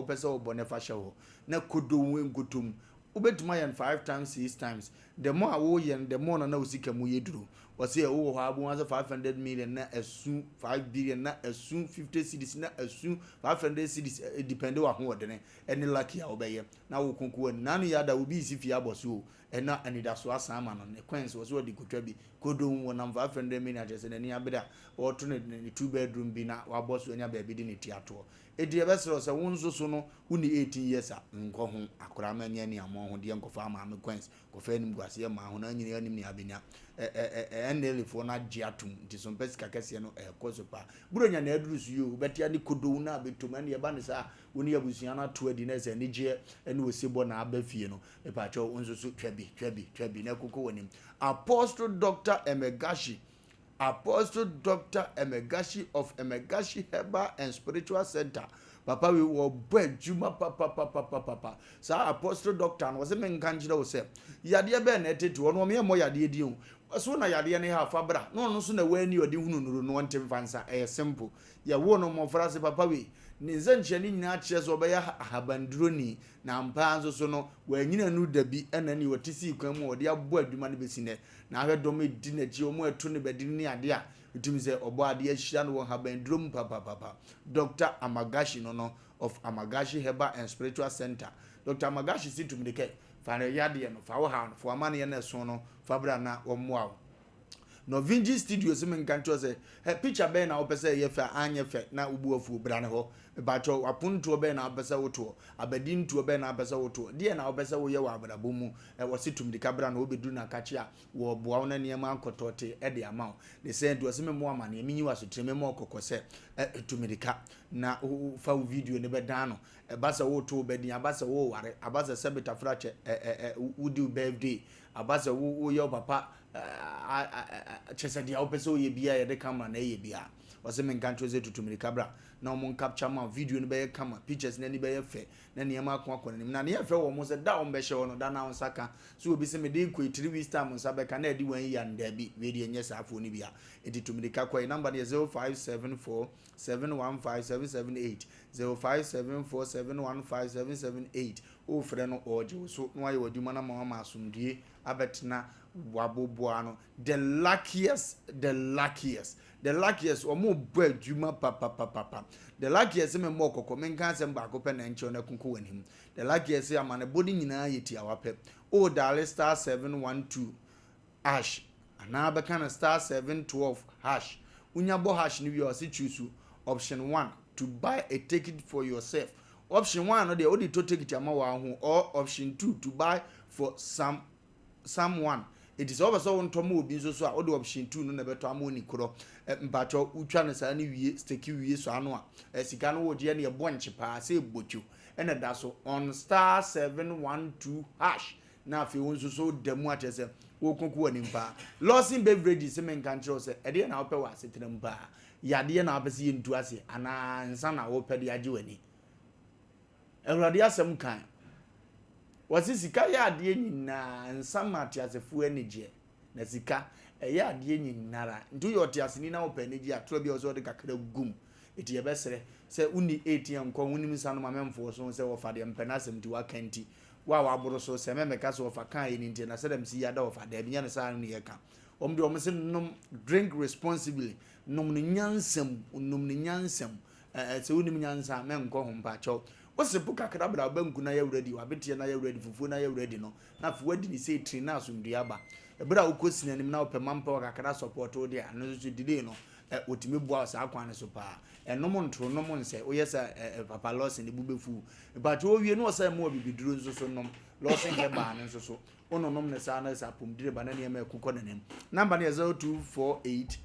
pesa o bonefa show na kodo wen gutum ubetuma yan 5 times 6 times the more wo yen the more na usika mu yeduru wase wo ho abu 500 million na asu 5 billion na asu 50 cities na asu 500 cities depend wa ho odene eni lucky a obeye na wo konku nanu yada obi sifi aboso ena anida so asama no ne queens was what di kotwa bi kodo wo na 500 million ajese na ni abeda wo to ne 2 bedroom bi na wa boss enya ba bi di ne tiato edi ebesero se wonso so no uni 18 years a nko ho akora ma nya ni amo ho de nkofa ama me queens ko fa nim guase ma ho na nyini anim ni abenya enele fo na giatum nti so mpesika kese no kosopa buronya na aduru su yo betia ni kodo na betum na ye ba ne sa woni abusua na to adi na se ni je ene osebo na aba fie no e pa cho onso so twabi na koko wonim Apostle Dr. Emegashi of Emegashi Herbal and Spiritual Center. Papa we were bed juma papa. Sa Apostle Doctor was a men kanjira o se. Yade be na etetu ono me mo yade di o. So na yade ne ha fabra. No so na we ni odi hunu nuru no ntem fansa. Simple. Ya wo no mo frase papa we. Ni zanche ni nyina kire so be ya habanduro ni na mpa nso so no wa nyina nu dabi ena ni wotisi kwan mu odi abo aduma ne besine na ahwedo me di na ji o mu eto ne bedi ni ade a utimi se obo ade ahira no habanduro mu papa Dr. Amagashi no of Amagashi Herbal and Spiritual Center. Dr. Amagashi si tumi de ke fa na yade no fa wo ha no fo amane na so no fa bra na wo moa no Vinji Studio se men kanto se picture be na opese ye fa anye fe na ubu afu bra ne ho ba cho apunto be na opese woto abadin to be na opese woto de na opese wo ye wa abrabo mu wo situm de kabra na obedu na kache a wo boa na niam ankotote e de ama de se do se memo ama na eminyi waso treme mo kokose etumidika na fa video ne be dan no basa woto be din abasa wo ware abasa sebeta frache udi birthday abasa wo ye papa chese dia opese oye bia ye de camera na ye bia wase men kanto ze tutumiri kabra na omon capture ma video no be kama pictures na ni be fe na niam akon na ne ye fe wo mo se da on be she no da na on saka so obi se me de ko 3 weeks time on sabe ka na di wan ya nda bi we de nye sa afo ni bia edi tumiri ka kwa number ne 0574715778 0574715778 o frɛ no oje so no aye waduma na ma asumdie abetna waboboano the luckiest omo badwuma papa the luckiest me mo kokko men kan sem ba ko pe na nche na kunko wanim the luckiest amane body nyina yeti awape o dial star 712 hash ana be kan star 712 hash unya bo hash ni wi o se choose option 1 to buy a ticket for yourself. Option 1 no dey odi to ticket ama wa ho, or option 2 to buy for someone. It is over so on tomu obi so a odi option 2 no na beto amoni kro mpacho utwa ne sa ne wie stake wie so ano a sika no wo je ne bonche pa se bochu ena da so on star 712 hash na afi won so demu atese wo konku wani mpa losing beverage se men kan tro se e de na wo pe wa setena mpa yade na apese yentu ase ana nsa na wo pe de age wani Ewurade asem kan wasi sika ya ade nyina nsa mate asefu anije na sika ya ade nyinara ndu yo te aseni na wo pe anije atro bi ozo de kakra gum eti ye besere se uni 18 nko unim nsa no mamemfo so se wo fa de mpe na asem ti wa kanti wa aboro so se memeka so wo fa kan yi nti na se dem si ya da wo fa de binya ne sa no ye kan omde o mse nom drink responsibly nom ne nyansam se unim nyansa me nko ho mpa cho wose buka krabra banku na ya ready wa betie na ya ready fufu na ya ready no na fu wadi ni say train na asumdua ba ebra ukosina nim na opema mpa wa kakra support o dia no so dide no otimi bua sa akwan so pa enom ntro nom nse oyesa papa loss ni bubefu but o wie no osa mo bibiduro nso so nom loss nke ba ne nso so ononom ne sa na sa pomdire ba na ne ma ekukọ nanem number ne 0248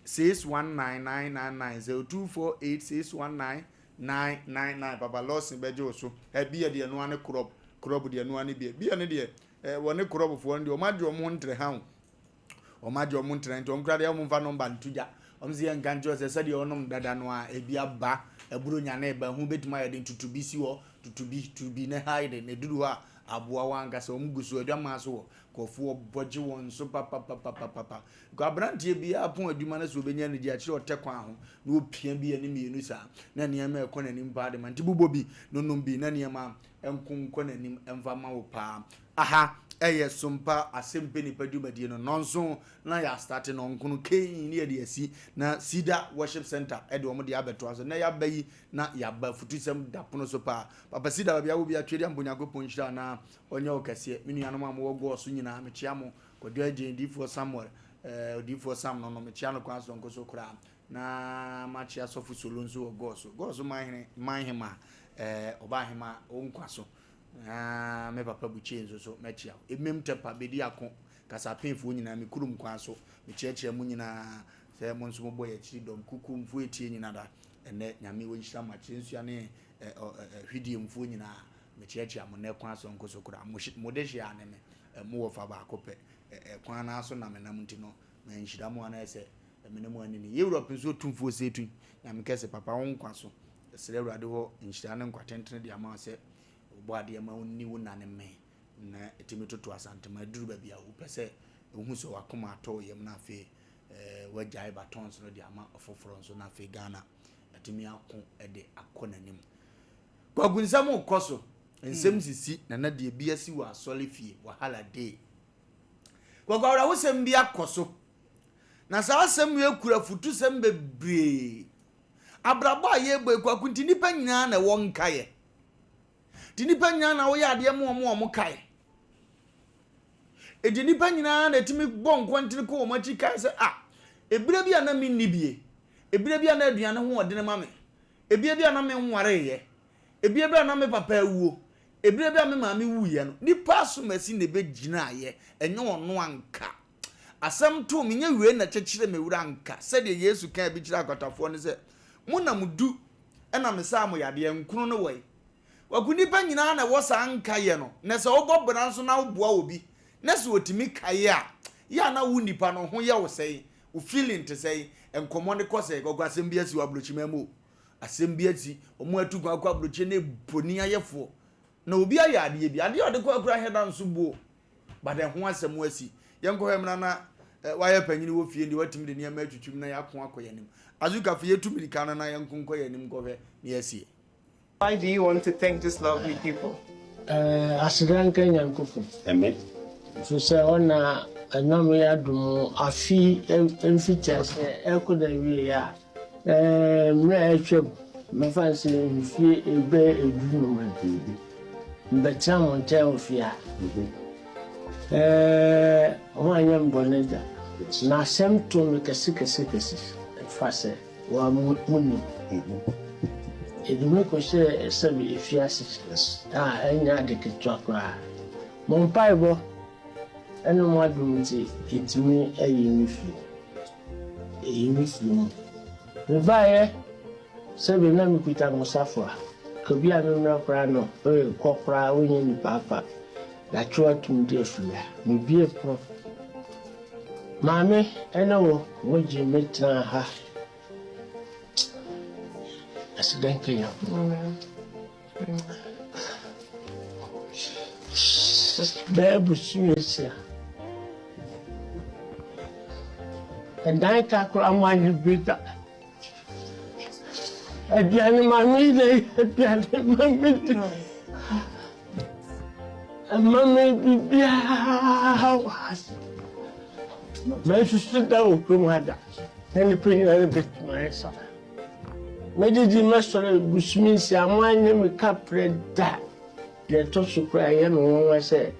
6199990 0248 61999 Papa Loss bejo so bia de no ane crop de no ane bia ne de woni crop fo ndi o madde o mo ntre ha o madde o mo ntre nti o mkra de o mo fa number ntuja o mzi en ganjo se de onom dada no a bia ba eburo nya na eba hu betuma ya de tutubi si wo tutubi ne haide ne dudu a aboa wanga se o mgusu adwama so kofu oboje won so papa go abrantie bia apon aduma na so benya ne dia kire otekwan ho na opia bia ne mienu sa na niam e kɔ nanim ba de manti bubobi nonom bi na niam enkun kɔ nanim emva ma wo pa aha eye Sompa Asem Mpe Nipa dumadie no nonso na ya start no nkunu ken ne de asi na Sida Worship Center e de omo de abeto so na ya bayi na ya ba futusem dapono so pa papa Sida bia wo bia twede ambonyagopon hira na onye okase minu yanom am wo go so nyina me chia mo kodwa agenti for Samuel odifo Sam no me chia no kwanso nkoso kura na ma chia sofu solonzo go so manhema oba hema onkwaso me papa buchi nzo so mechia emem tepa bedi akon kasa penfo nyina me kurum kwanso me chiachia mu nyina se mo nso mo boye chi dom kuku mfu etie nyina da ene nyame wo nhira ma chi nsu ane hwidie mfu nyina me chiachia mo ne kwanso nkoso kura mo de hia ane me mo Wofa ba akope kwan na so na me nam ntino me nhira mo ana ese me ne mo ani ni Europe nso tumfo setun nyame kese papa won kwanso sere urade ho nhira ne nkwatentene de ama se boade ma woni wonane me na etimi toto asante ma duru ba bia wo pese ehun so wakoma ato yem na afi wajai batons no de ama ofoforo nso na afi Ghana etimi akon de akonanim kwagunsam ukoso ensem sisi na de bia si wa solifie wahala day kwagwara wo sem bia koso na sa asem we kura futu sem bebre abrabo aye gbe kwakunti nipa nyina na won kaye Dinipa nyina na wo ya ade mo kai dinipa nyina na timi bon kwantini ko mo chi kai se ebire bia na minni bie ebire bia na aduane ho odene ma me ebire bia na me nware ye ebire bia na me papa awuo ebire bia me ma me wuye no nipa so masi ne be gina ye enye ono anka asem to menye we na chechire me wura anka se de Yesu kan bi kira akotafo ne se mo na mudu ena me sa mo yade nkunu no wai wakunipa nyina na wosa anka ye no na se obobra nso na oboa obi na se otimi kaye ya na wu nipa no ho ye wo sei o feeling to say enkomo ne kose gogwasem bia si wabrochimamo asem bia ti omo atugwa kwa abrochi ne boni ayefo na obi ayade bi ade ode kwa kura heda nso buo bade ho asem asi yenko hemna na waye panyini wo fie ndi watimi de niam atwutwum na yakon akoyanim azuka fie tumilika na yankon koyanim gohe ne asie. Why do you want to thank these lovely people? Asidan Kenya nkufu. Amen. So say ona anam ya dum afi emfita se ekoda wi ya. Mra etwem me fancy mfi ebe edunu man. Mbeta monte ofia. Wanya mboneda. Na Asem to me kesi. Fase wa muni. Edime ko se sabi efiase enya de ketwakra monpaibo eno mo adumti etimi ayimifi mo rebaye sabi na mikuta musafo ko bia me mra kra no kokra onye ni papa la chwa tumdi afia me bie pro mame eno wo je metra ha Asidan Kenya. Babu Suya. And I can't cram my bita. At the animal, and Mammy be house. My sister down from her. Then the pretty little bit to my son. Medidi masore busminsi amanye me kapre da de to sukra ye no won se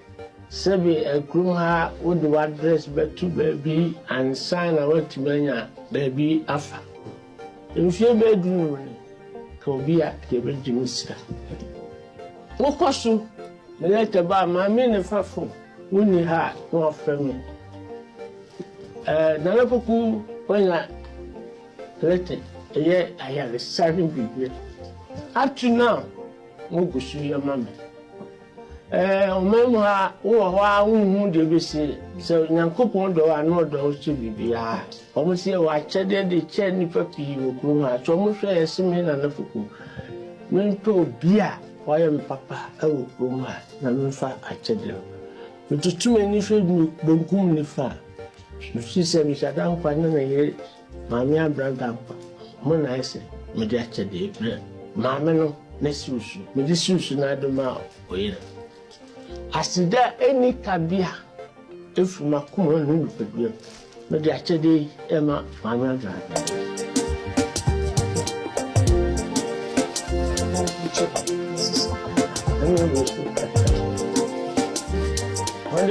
sebi ekrum ha wo de address betu baby and sign na what menya baby afa enfie be dunu ni ko bia ke be jimisa wo koso me lete ba ma me ne fafo woni ha no fami na le poku wona lete yeah, I have a certain people. Up to now, no go see your mamma. Omemwa, who they be say, so Yankopon do I know those to be. Almost here, I checked the chair nipper pea, Gruma, so much a similar and a fuku. Men to beer, why am papa, oh, Gruma, Namufa, I checked them. Metutu m'ani hwɛ benkum nifa. Mefi sɛ mehyɛda nkwa ne na yɛ maame abranta nkwa. Mo na ɛsɛ mede akyɛde brɛ. Maame no na siusu. Mede siusu na adoma oyɛ. Asida eni kabia efu makoma no nipadua. Mede akyɛde ɛma maame abranta. I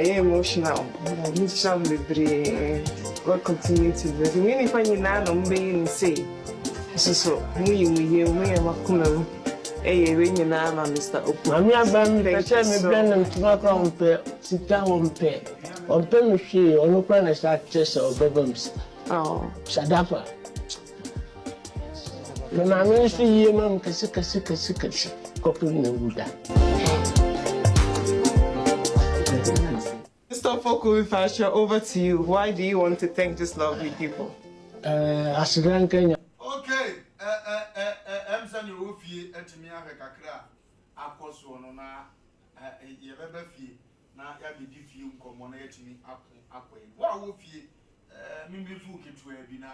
am emotional. I need some degree. God continue to bless me. If I need to be say, so we are Makunam. Hey, when you know, Mr. Mammy, I'm going to tell me, Brandon, to knock on pair, sit down on pair. On Pemmy, on no plan as actress or Bebums. Oh, Sadapa. The mammy is the year, Mam, Cassica, copy no Buddha. Mr. Foku, over to you. Why do you want to thank these lovely people? Asidan Kenya. Okay, Emsan Yofi, Etimia Kakra, Akoso, na Yabafi, na Yabi Fium, Commonetini, Aquay. What Wofi, Mimbi Fuki to Ebina,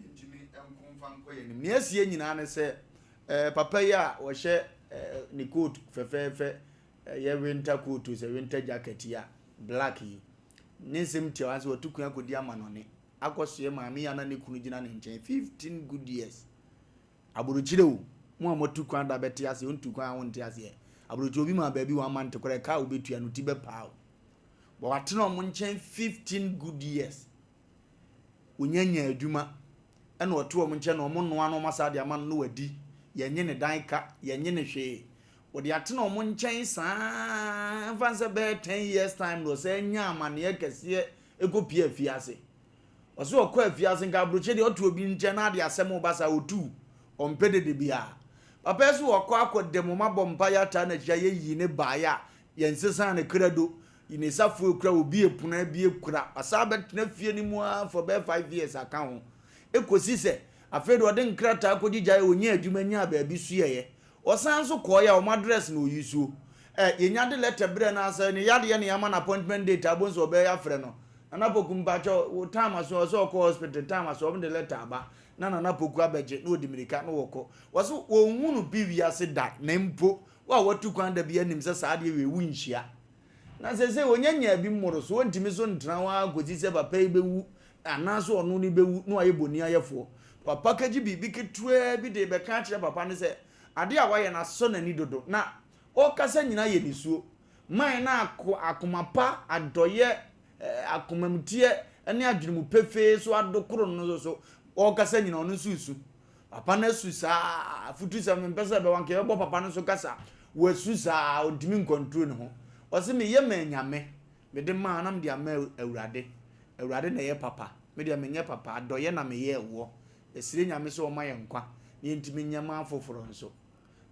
Intimi, and Confan. Yes, Yen, say, Papaya, or share Nikut, Fefe, winter coat to the winter jacket here. Blacky Nisim Tias were took a good yaman on it. I was your mammy and an Ekunijana in 15 good years. Aburuchido, more took on the Bettias, you to go on Tiasia. Aburuchobi, my baby, 1 month to correct cow between and Tibe Pow. But I turn on one chain 15 good years. Unyanya Juma and what 2 months or one masad yaman no di, Yanyan Daika, Yanyan she. What the atin on one chain, fancy about 10 years' time, was saying, Yaman, Yakasia, a good Pierre Fiase. Or so a quail Fias and Gabruchet ought to have been Janadi Asemo Basa or 2 on Pede de Bia. A person who acquired the Moma Bompire Tana Jay in a buyer, Yensesan a credo, in a safu crowd be a pune be a crap, a sabbat nephew anymore for bare 5 years account. Equosise, afraid what then crata could you jay near Jumania baby suye. Or sounds so quiet or my dress no use you. In yard letter Brenna said, Yadi and Yaman appointment date, I won't obey a friend. An apokumbacho, time as was so called hospital, time as over the letter, but none an apoquabajet, no Dominican woko. Was one be said that name po, well, what took on the be an himself, we win share. Now say, when you be more so intimation, Trawa, could you ever pay be and answer or no no able near for. But package be big 12 day, but catch up upon say. Adia why na so na ni dodo na o kasa nyina ye nisu man na akomapa adoye akomamtie ene adwumu pefe so adokoro no so o kasa nyina ono susu papa na susa futu sa mpesa be wanke bo papa no so kasa wa susa odimi control no ho o se me ye manyame me de man na me de ama awurade na ye papa me de amenye papa adoye na me ye wo esire nyame so o maye nkwa ni ntimi nyama afoforo nso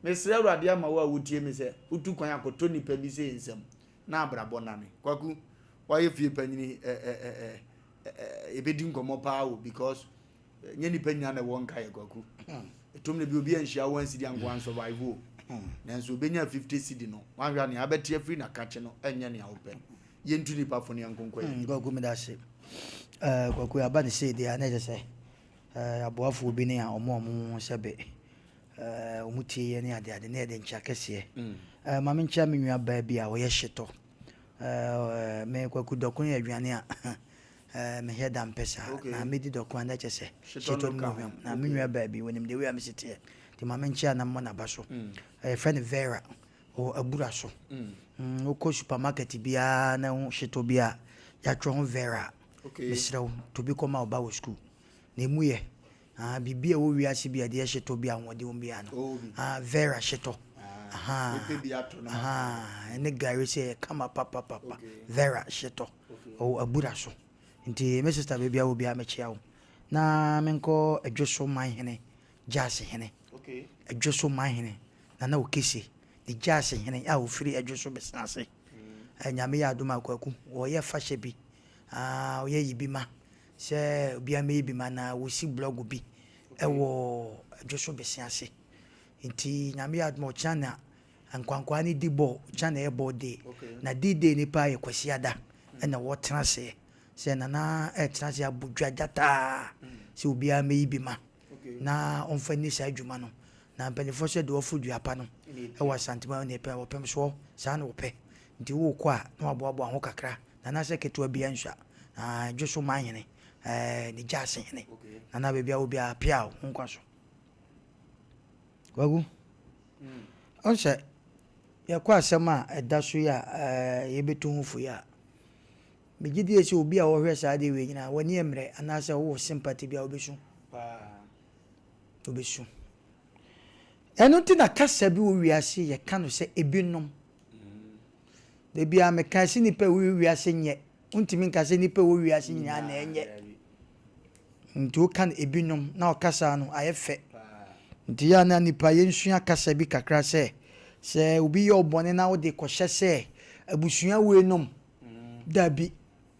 mesre awurade ama wo a wotie me se utu kwan akoto nipa bi se nsem na abrabo na me kwaku waye fie panyini ebedi nkomo pa wo because nye nipa nya na won kai kwaku etom ne bi obi anhia wan sidi anko survive wo nanso obenya 50 cedi no wanhwa ne abetie free na kache no enya ne awopɛ yentu nipa fo ne ankonko kwaku me da se kwaku aba ne se dia na je se aboafo obi ne a omo sebe omutie ye ne ade ne de ncha kese ma me ncha me nwa ba bia wo ye hyeto me kwaku dokun ye adwane a me he da mpesa na me di dokun na chese hyeto no na me nwa ba bi wonim de we am sete ti ma me ncha na mo na ba so friend Vera o abura so o ko supermarket bia na hyeto bia ya twon Vera misraw to be come out ba school na mu ye bibia wo wiase bia de hyeto bia wode wo bia no Vera hyeto ene gari se kama papa Vera hyeto o abura so nti me sister bibia wo bia me chia wo na menko adwoso man hene jase hene adwoso man hene na okese di jase hene a wo firi adwoso besanase nyame ya adoma kwaku wo ye fashe bi wo ye yibima se bia me yibima na wo si blog bi ewo Joshua Besiase nti nyame admo chana ankwankwa ni dibo chana e body na dide ni pa ye kwasiada na wo trase se na trase abudwa jata se obi a meyi bi ma na onfani sa adwuma no na mpanifo se de ofudu apa no e wa santima ne pe wo pem so sa na wo pe nti wo kwa na waboabo ho kakra na se keto bia nhwa Joshua manyene ni jase ne na bebia obi a pia nkwa so wagu onse ya kwa asema edaso ya yebetu hufu ya megidi ese obi a wo hwe sa de we nyina wani emre anase wo sympathy bia obesu enu ti na kasa bi wo wiase ye kanu se ebinom de bia me kan se nipa wo wiase nye untimi nka se nipa wo wiase nya na enye nti kan ebinom na okasa no ayefe nti ya na nipa yensua kasa bi kakra se obi ye obone na wo de kohye se abusua we nom dabi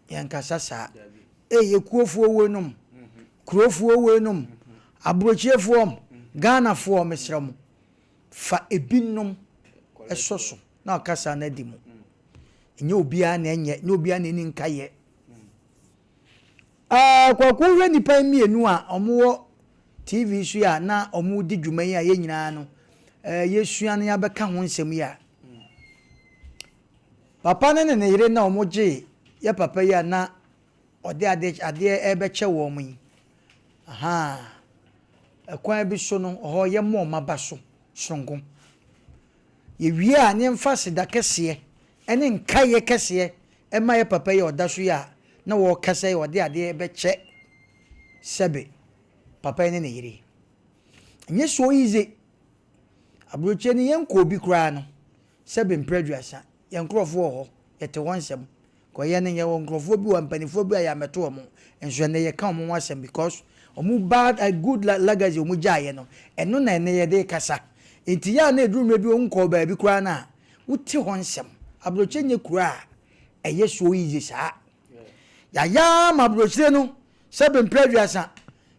yankasa sa ye kuofuo we nom kurofuo we nom abrochiefuo Ghana fo mesrem fa ebinom esoso na okasa na di mu nye obia na enye nye obia na ni nkaye kwa hwe nipa mienu a omo TV su ya na omo di dwuman ya ye nyina no yesua na ya beka ho nsem ya papa ne ne yire na omo je ya papa ya na ode ade ebeche wo mu aha akwan bi so no ho ye mo maba so songo ye wie a ne mfa seda kese ene nkaye kese e ma ye papa ya oda so ya na wo kase ode ade ebeche sebe papa ne yire nye so easy abroche ni yenko obi kura no sebe mpreduasa yenkrofo ho yete wonsem ko ye ne ye wonkrofo bi wa mpanifo bi ya meto omo enso ne ye ka omo wasem because omu bad a good legacy omu jaye no eno na ne ye de kasa enti ya na eduru bi onko ba bi kura na wuti wonsem abroche nye kura eye so easy sa ya mabroche no sebe mpreduasa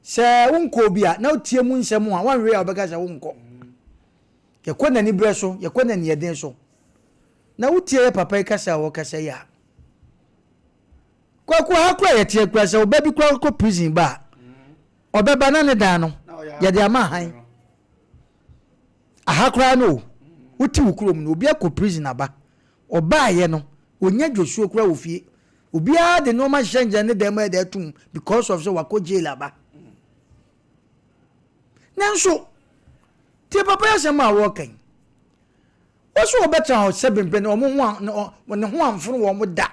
se wonko bia na utie mu nsem a wanwe a obeka se wonko yakwana ni breso yakwana ni eden so na utie papa ikasa wo kasa ya kwa hakura yetie kura se obabi kura ko prison ba obeba na ne dan no ye de ama han ahakura no uti wukurom no obi akọ prison aba oba ye no onya Joshua kura ofie obi a de no ma change ne dem e de tum because of so wako jail aba nanso ti papa ya sema wokan waso obeta ho sebempe ne omo ho amforo wo mo da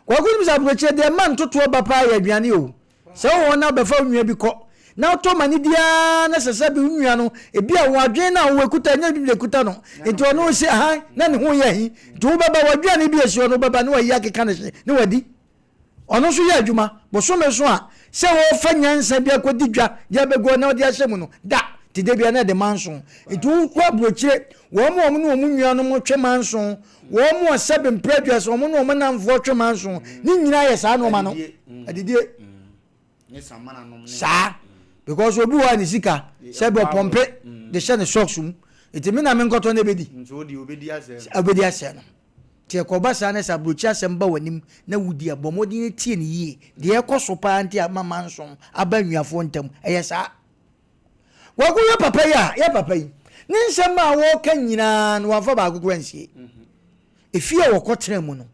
kwa kunu bisa broche de man toto papa ya aduane o se wo na befa nwua bi ko na to mani dia na sese bi nwua no ebi a wo adwen na wo ekuta nya bi lekuta no enti ono se ha na ne ho ya hi to baba wadwane bi esi ono baba no ya keka ne wadi ono so ya adwuma bo so me so a se wo fa nyansa bi akodi dwa ya bego na odi ahyemu no da ti de bia na de manson etu kwa brochire wo mo no mo nwua no mo twe manson wo mo sebe mpreduas wo mo no mo na mfo twe manson ni nyina ye sa no ma no adidie ni samana no sa because obi wa ni sika sebe pompe de shane socks mu eti me na me nkoto na bedi nti odi obedi ase no ti ekoba sa na sa brochi asem ba wanim na wudi abomodi tie ne yie de ekoso pa anti amama nson abanwiafo ntam eye sa waguye papa ya papa yi ni nsem a wo ka nyina no wafa ba agugura nsie efie wo kotere mu no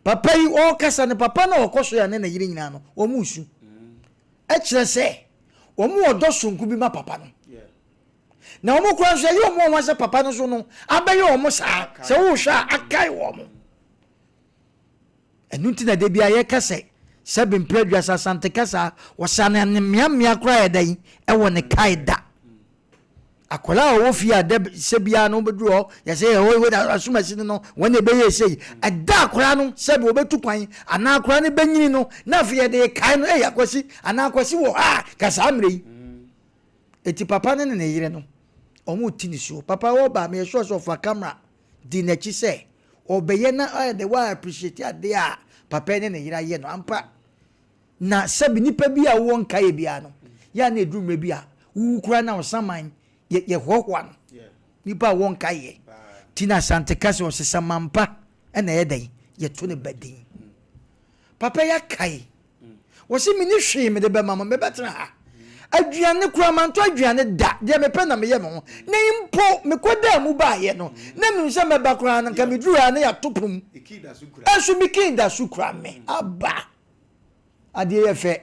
papa yi o kasa ne papa na okoso ya ne na yire nyina no o musu e kire se o mu odo sonku bi ma papa no na o mu kura so yi o mu wase papa no so no abaye o mu sa se wo hwa akai wo mu enunti na de bia ye kase sebe mpreduasa sante kasa wasane ne miamia kura ya dai e wo ne kaida akola wo fi ade sebia no beduro ya se we asuma sini no wona be ye sei ada akola no sebe obetu kwan ana akola ne banyini no na fi de kai no yakwasi ana akwasi wo kasa amrei eti papa ne ne yire no omo tini so papa wo ba me so for camera di na chi se obeye na the way appreciate ade a papa ne yire ye no ampa na sebe nipa bi a wo nkai bia no ya na edumre bi a wu kura na osaman ye hwohwa no nipa won kaye tina sante kase osesamampa na ye dan ye to ne badin papa ya kai wo se mi ni hwe me de be mama me betra ha aduane kura manto aduane da de me pe na me ye me ho na impo me koda mu ba ye no na mi se me ba kura na ka me duru na ya topum asu mi kinda su kura me aba ade ye fe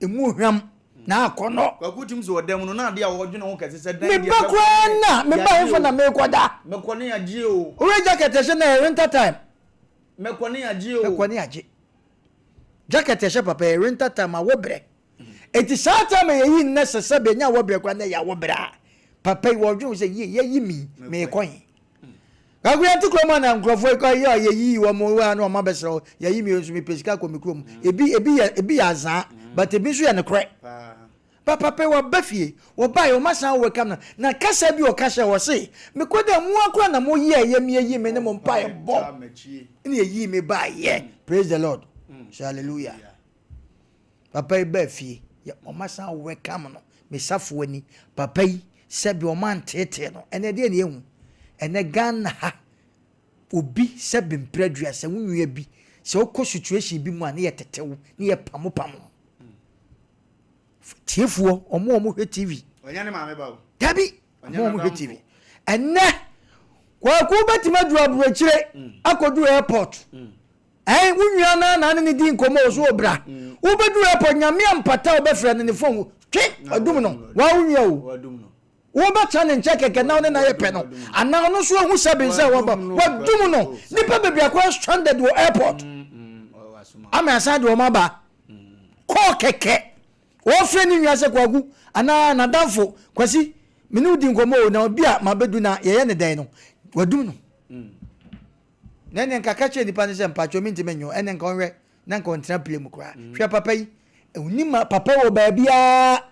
emu hwam na akono kwakutim so odem no na ade a wodwene ho kase se dan me ba kura na me ba yefo na me koda me kone agye o ore jacket e na winter time me kone agye o me kone agye jacket e papa winter time a wo bre eti sata me yi nese be nya wo bre kwa na ya wo bra papa wo dwun se yi mi me koyin agwe ti kroma na nkrofo ko yi wo mo wa na o ma besro ya yi mi onsu mi pesika ko mi krom ebi ya zan but ebi so ya ne kre papa pe wo bafie wo ba yo masan wo kam na kasa bi o kasa wo se me koda mu akwa na mo yi me ne mo mpa e bo ni yi me ba ye praise the lord hallelujah papa e bafie ya o masan wo kam no me safo ani papa yi se bi o man tete no ene de ne ehu ene Ghana ha obi se bi mpradua se wunua bi se okọ situation bi mu a ne ye tetewo ne ye pamo tiefo omo hwe TV onyane maame ba o dabi omo hwe TV enne kwa ku betima du abuachire akodu airport wunua na ne di nkomo so obra wo bedu airport nyame ampata obefra ne phone twe adum no wa wunua o adum no wo ba challenge keke na ne na ye pe no ana no so hu seven say wo ba wadum no nipa bebi akwa stranded wo airport ama asade wo maba ko keke wo fre ni nwa se kwagu ana na danfo kwasi menu di nkomo na obi a mabedu na ye ne dan no wadum no nene nkaka che nipa ne se mpacho minti menyo ene nka onwe na nka ontra play mu kra hwe papa yi unima papa wo ba bia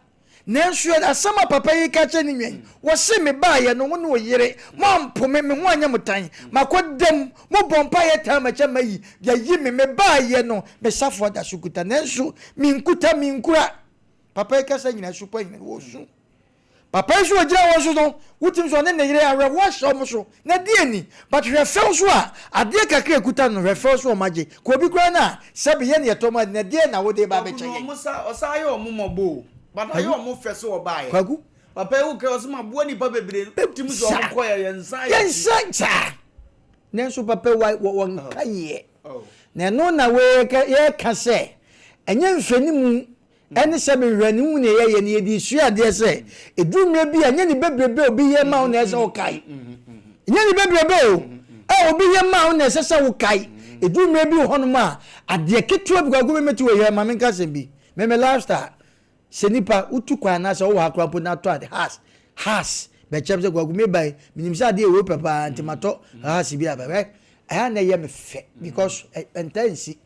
nensu asama papa yi ka che ni nwen wo se me ba ye no wo yire mo ampo me ho anya mutan makodem mo bompa ye ta ma che mayi ya yi me ba ye no me safo da sukuta nensu minkura papa yi ka se nyina supo nyina wo su papa yi so gira wo so no wutim so ne yire awe wo so mo so na die ni but refel so a ade kakra kuta no refel so maje ko bi kura na sabe ye ne to ma na die na wo de ba be cheye musa osaye omomobo but ayo omo fe so oba ye kwagu papa yi ke osma bo ni pa bebre tim so ko ye yensa nenso papa wo nkaye na no na we ye ka se enye mfani mu ene se be hwani mu ne ye ne di su ade se edumre bi anye ni bebrebe obi ye ma na ese okai anye ni bebrebe o obi ye ma na ese se okai edumre bi hono ma ade ketua bi kwagu memetu we ye ma menka se bi meme lifestyle senipa utukwa na se wo akrampo na to ade has be chepse kwagu me bai minim se ade ewo papa antimato has bi aba aya na ye me fe because entansi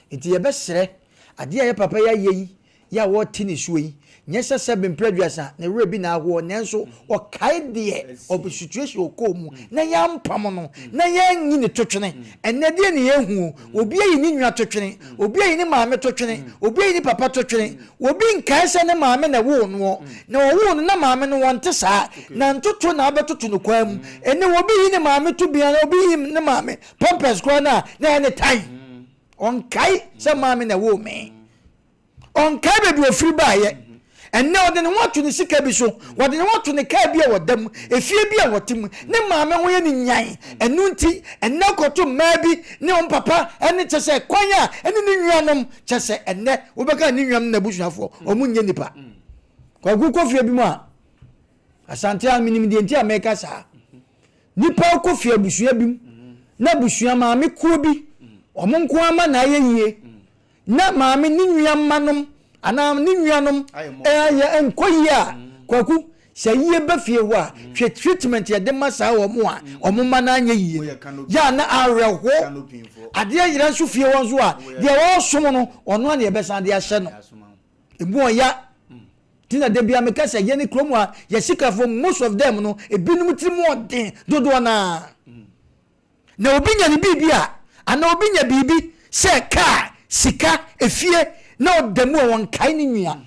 enti ye besere ade ya papa ya yeyi ya wo tini suo yi nyesa sebe mpradwasa na re bi na aho nenso o kai de of situation okomu na ya mpam no na ya nyi ne totwene enne de ne ya hu obi ayi ni nwa totwene obi ayi ni maame totwene obi ayi ni papa totwene obi nkai se ne maame na wo no na wo no na maame no wonte saa na ntoto na abetoto no kwam enne obi yi ni maame to bia obi yi ni maame pampers kwa na ne tai on kai se maame na wo me on kai be bi ofiri ba ye enne ode ne watu ne sika bi so wode ne watu ne kai bi a wodam efie bi a wotim ne maame ho ye ne nyan enu nti enne koto ma bi ne on papa ene chese kwanya ene ne nnuanom chese enne wo beka ne nnuam na busuafo omunye nipa kwagu kofie bi mu a asante a minim de nti ameka sa nipa kofie busua bi na busua maame kuo bi omonko ama na ayeye na maame ni nnuamanom ana ni nnuanom ya enkoyi a kwaku sayiye bafie ho a hwe treatment ya de masa wo mo a omoma na anya yiye ya na areho ade yira nso fie won so a de wo som no ono na ye besan de ahye no ebu ya tina de bia meka se ye ni kromo a ye sikafo most of them no ebinum tirimu odin dodo na obi nya ni bibia ana obi nya bibi se ka sika efie na odemu won kai ni nwia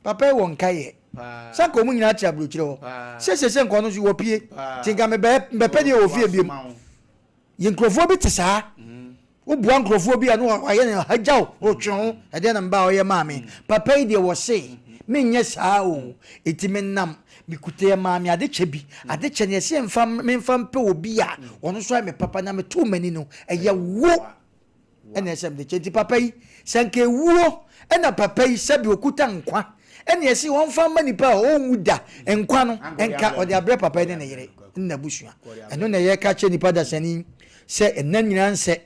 papa won kaye sako mu nyina tia brochire ho se nko no so wo pie tinga me be pe de ofie biem ye nkrofo bi te saa wo bua nkrofo bi anu aye ne hajaw o twon e de na mba o ye maame papa yi de wo se me nye saa o etime nam mikute maame ade chebi ade che ne se mfa me mfa mpe obi a ono so me papa na me to mani no eye wo ene sem de chenti papa yi sanke wo ena papa yi sabi okuta nkwa ene yesi won fa mani pa o nwuda nkwa no enka o de abre papa yi ne yere nna busua eno na ye ka che nipa da sani se enna nyina nse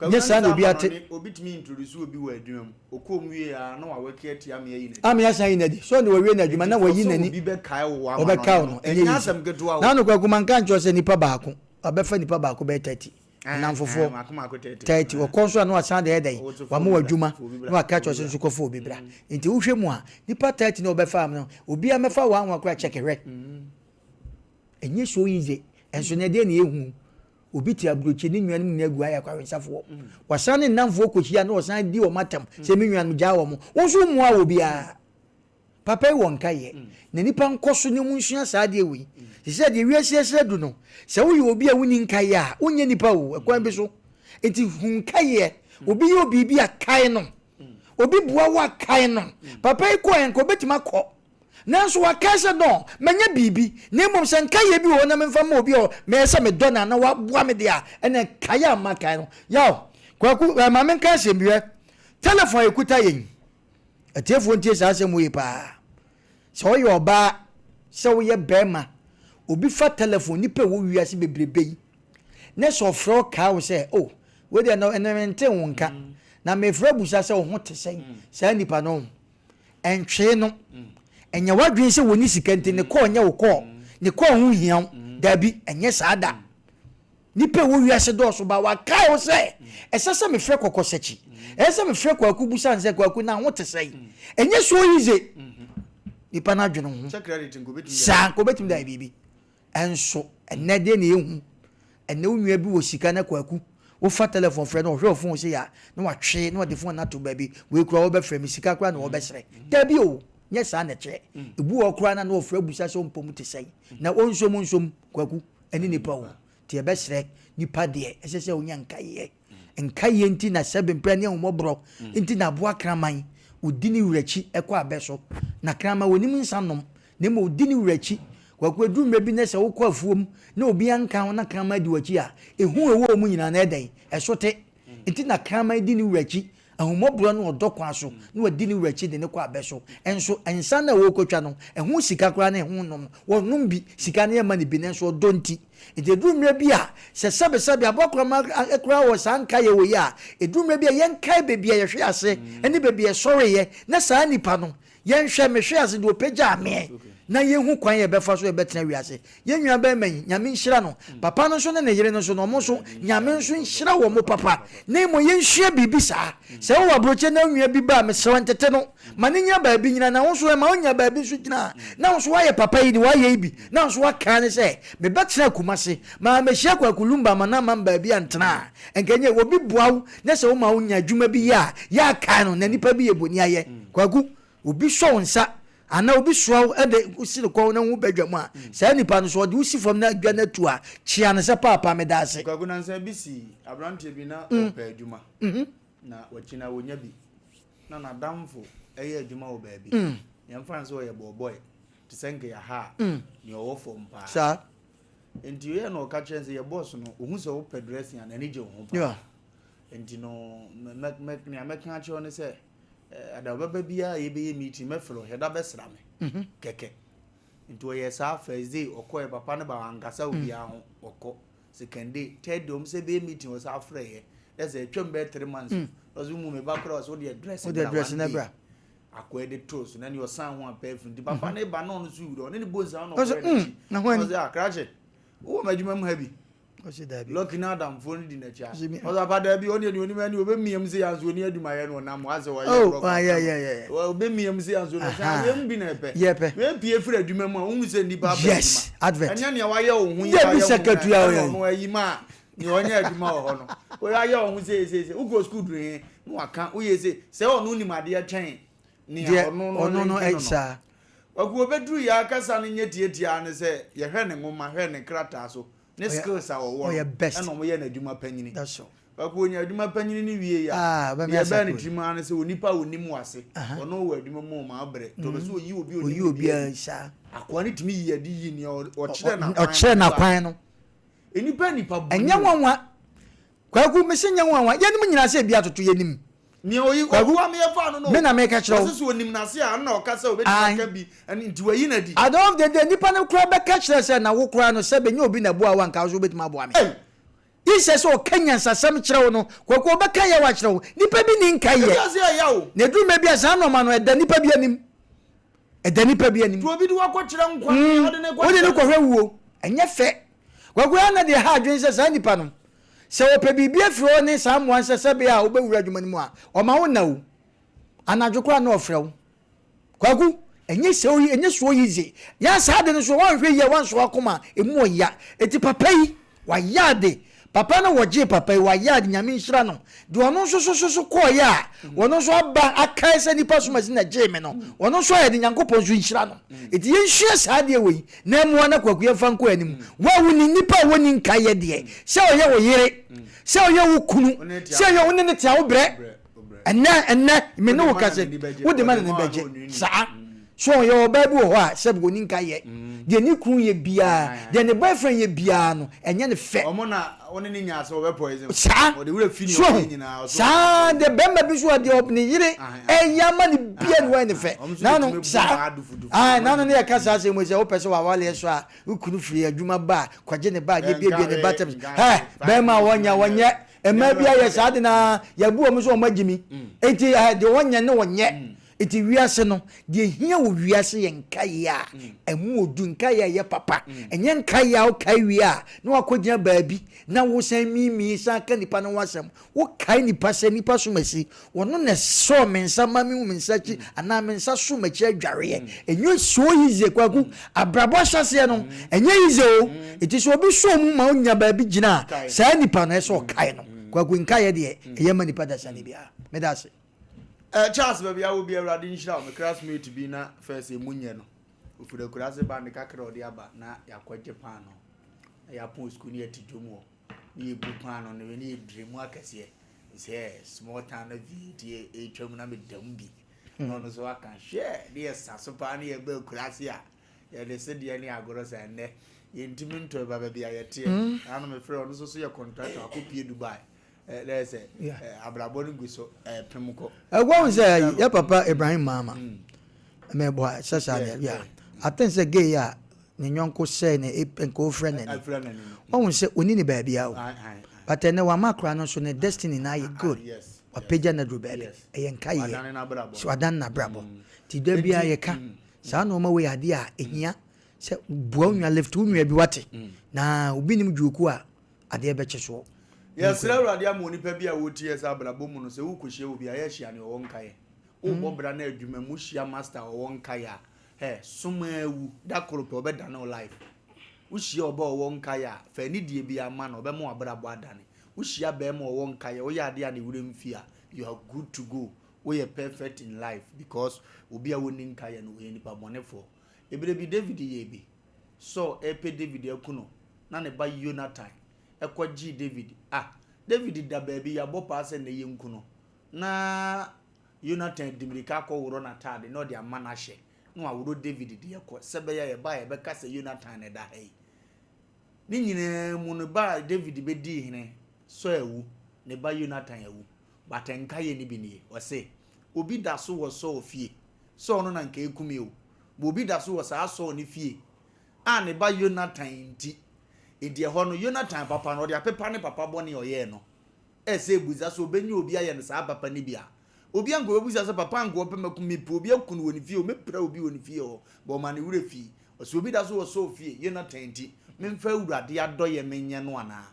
nye sa no bi ate obitimi introduce obi wa adwum okom wie a na wa waki atia me yi na am ya san yi na di so ne we na adwuma na wa yi nani obi be kai wo wa obe ka no enye asem gedo na no kwaku man kan cho se nipa baako obefa nipa baako be 30 na mfofo 30 wo konso na wa san de edai wa mo adwuma na wa ka cho se nsuko fo obi bra nti wo hwe mu a nipa 30 na obefa am no obi amefa wa anwa kwa check hwe enye so yize enso ne de na ehu obi ti abrochi ni nwan mu agu aya kwa wensafo wasane namfo kochia na wasan di o matam se mi nwan gya wo mo wonso mu a obi a papa won kaye na nipa nkoso ne mu nsua saa de wi se de wiase du no se wo ye obi a woni nkaye a onye nipa wo ekwan bi so enti hun kaye obi ye obi bi a kai no obi bua wa kai no papa ko en ko betima ko nanso wakase no menye bibi na mom se nkaye bi wo na memfa ma obi o me se me dona na wa boa me dia ene kaya maka no yaw kwaku ma men ka se biwe telephone ekuta yen atefo ntie sa se mu yi pa so yo ba se wo ye bema obi fa telephone ni pe wo wiase bebrebe yi na so fro ka wo se oh we dey no mente wonka na me fra busa se wo ho te sen sa nipa no entwe no enya wadwen se woni sikante ne ko nya wo ko ne ko hu hian dabi enye saada nipa wo wiase do so ba wa kai wo se esese me fre kokosechi esese me fre kwaku busa nse kwaku na ho te sei enye so yize nipa na dwene ho check credit ngobetim sa ngobetim da bibi enso enede ne ehu ene onua bi wo sika na kwaku wo fa telephone fre no hwe phone se ya na wa twe na wa de phone na to baby we kura wo be fre me sika kura na wo be sere dabi o nye sa na che ebu okura na no fra busa so mpom te sei na onsom kwaku ani nipa wo te e be sere nipa de esese onya nkaye nti na sebe mpra ne homobro nti na boa kraman odini wurachi ekwa abeso na krama wonim nsanom ne mo odini wurachi kwaku edumre bi na se wo kwa afuom na obi anka na krama di wachi a ehu ewo mu nyina na edan esote nti na krama di ni wurachi ahumobro no odokwa so na wadini wurachi de ne kwa abeso enso ensa na wo kotwa no ehu sika kra na ehu nom wonum bi sika na yema ne bi nenso odonti edumre bi a se sabe abokra ma ekra wo sanka ye wo ya edumre bi a yenkai bebi a yehwe ase ene bebi e sori ye na saa nipa no yenhwe mehwe ase de opagya ame na yehu kwan ye befa so ye betena wiase yenwa ba man nyame nhira no papa no so ne yere no so no mo so nyame nso nhira wo mo papa na mo yenhwe bibi saa se wo abroche na nwa bi ba me sewantete no mane nya ba bi nyina na wo so ma onya ba bi so gyina na wo so wa ye papa yi ni wa ye bi na wo so wa kan se me betena kumase ma me hia kwa kulumba mana ma ba bi antena enkenye obi buaw na se wo ma onya adwuma bi ya kan no na nipa bi ye boni aye kwaku obi so nsa ana obi soaw ede usiri kwa na hu badwam a saa nipa no so de usi fam na adwa na tu a chia ne se papa me da ase kwaku na nsa bi si abrante bi na opa adwuma na wachina wonya bi na damfo eye adwuma wo ba bi yamfa nso ye boy to senke ya ha ni owo fom pa sa enti ye no ka chense ye boss no ohun se wo dressing and ani je ho pa enti no me kan che one se ada baba bia ye be meeting me flo he da be sra me keke into ye sa Thursday okoye papa ne ba angasa obi a ho oko second day third day se be meeting was afre ye as a twem be 3 months ozu mu me ba kro so de dress na bra akwa de toast na ni o san ho perfume di papa ne ba no so wuro ne ni bonza no na ho ni akrache wo majuma mu habi o da bi lucky na adam phone di na cha o za bada bi oni oni mani obe miem se yanzo oni aduma ye no na mo aze wa ye bro yeah obe miem se yanzo no cha ye mbi na epe yepe we pie frɛ aduma mu a hu se ndi ba ba yes advert anya ne wa ye ohun ya bi secretary no ayi ma ni onya aduma wo ho no o ya ye ohun se ugo school dre no aka o ye se onu ni made ye twen ono no exa Ogu obedru ya kasa no nye tietia ne se ye hwe ne ngoma hwe ne krata so ne skills a wo wo e no mo ye na adwuma panyini that's so Ogu onya adwuma panyini ni wie ya ye ba ne trima ne se onipa onim wase ono wo adwuma mo ma abre to be so yi obi sa akwa ne timi yi adi yi ni o kire na kwan no nipa bu enya nwanwa kwaku mesinya nwanwa ye nim nyina se bia toto ye nim ni oyi ogu am ye fa no me na me ka kire so onim na se a na o ka se obi ka bi ani nti wayi na di adon de nipa ne kura be ka kire se na wo kura no se be nya obi na bua wa nka so betima bua me ise so Kenya sasam kire wo no kwaku be ka ye wa kire wo nipa bi ni nka ye na du me bia sa no ma no eda nipa bi anim to obi di wa ko kire nkwa ode ne ko hwe wuo enye fe kwaku na de ha adwen se sa nipa no se wo pe bibia firo ne sa mo anse se bia wo be wura adwuma ni mu a o ma wo na wo anadwokra na ofre wo kwaku enye se oyi enye so yize ya sa de no so wan hwe ye wan so akoma emu oya eti papa yi wa yade papa na woje papa yi wa yade nyame nhira no de ono so ko ya wono so aba akai se nipa so masi na je me no wono so ya de nyankopon so nhira no eti ye nhia sa de we na emu na kwaku ye fa nko anim wa woni nipa woni nka ye de se oye wo yire se oye wo kunu se oye wo ne tia wo bre enna me no ka se wo de man ne beje sa so ye oba bi wo a se bo ni nka ye de ni kun ye bia de ne boyfriend ye bia no enye ne fe omo na woni ni nya so we poison sa o de wura fini o nyina sa de bemba bi so de opni yire eya ma ne bia no ne fe na no sa na no ne ka sa se mo se o pese wa wale so a ukunu firi adwuma ba kwaje ne ba ge bia ne ba tem bemba wonya ema bia ye sa de na ya bu o mo so o magimi enti de wonya ne wonye iti wiase no de hia wo wiase ye nkai a emu odu nkai ye papa enye nkai a o kai wi a na wakogina baabi na wo san mimi san ka nipa no wasam wo kai nipa se nipa so masi wono ne so mensa mami wo mensa chi ana mensa so machi adware enye so yize kwaku abrabo hyase no enye yize o iti so obi so mu ma onya baabi gina sa nipa no so kai no kwaku nkai de eye ma nipa da sane bia medase Charles baby I will be a radin shira me classmate bi na first emunye no ofure kurase ba ne kakra odi aba na yakwaje pan no ya pon school ni atidwomo ni ebu pan no ne ni edremu akase say small town na vi etwam na me dam bi no no so aka share dey saso pa na ye ba kurase a ye de se de ni agoro sa ne ye ntimi nto ba baby ayete anu me frɛ no so ye contract akopie Dubai let's say abrabo ni guso pemuko won say ya papa Ibrahim mama me boy sasa ya atense gay ya ni nyonko say ne enko friend ne won say oni ni ba bia o but ne wa makra no so ne destiny na ye good wa peja na do baby e yenka ye so adan na brabo ti da bia ye ka sa no ma we ade a ehia say buo nwa left unwa bi wate na obi nim dwoku a ade be cheso yes radio amoni pa bia woti yes abrabo mu no se wo kohie obi a ye hia ne wo nkae wo bobra na adwuma mu hia master wo nkae a soma ewu da korope obeda na life wo hia oba wo nkae a fa ni die bia ma na obe mu abrabo adane wo hia be ma wo nkae wo ya ade a ne wure mfia you are good to go we are perfect in life because obi a woni nkae no we nipa monefo ebire bi David ye bi so epe David ekuno na ne ba Jonathan ekwaji David David da baby ya bo pass na yenku no na Jonathan dimirika ko woro na tade no de ama na hye no aworo David de yakọ sebe ya ba ya be kasa Jonathan ne da hai ni nyina mu no ba David be di hene so ewu ne ba Jonathan ewu batenka ye ni bi ni o se obi da so wo so ofie so no na nka ekumi o bo obi da so wo sa so ni fie ne ba Jonathan nti edie ho no Jonathan papa no de apepa ne papa boni oye no ese buza so benyi obi aye no sa papa ni bia obi ango buza so papa ango pe makumi pe obi akunu woni fie o mepra obi woni fie o bo ma ne wure fie o so obi da so wo so fie Jonathan nti memfa urade adoye menye no ana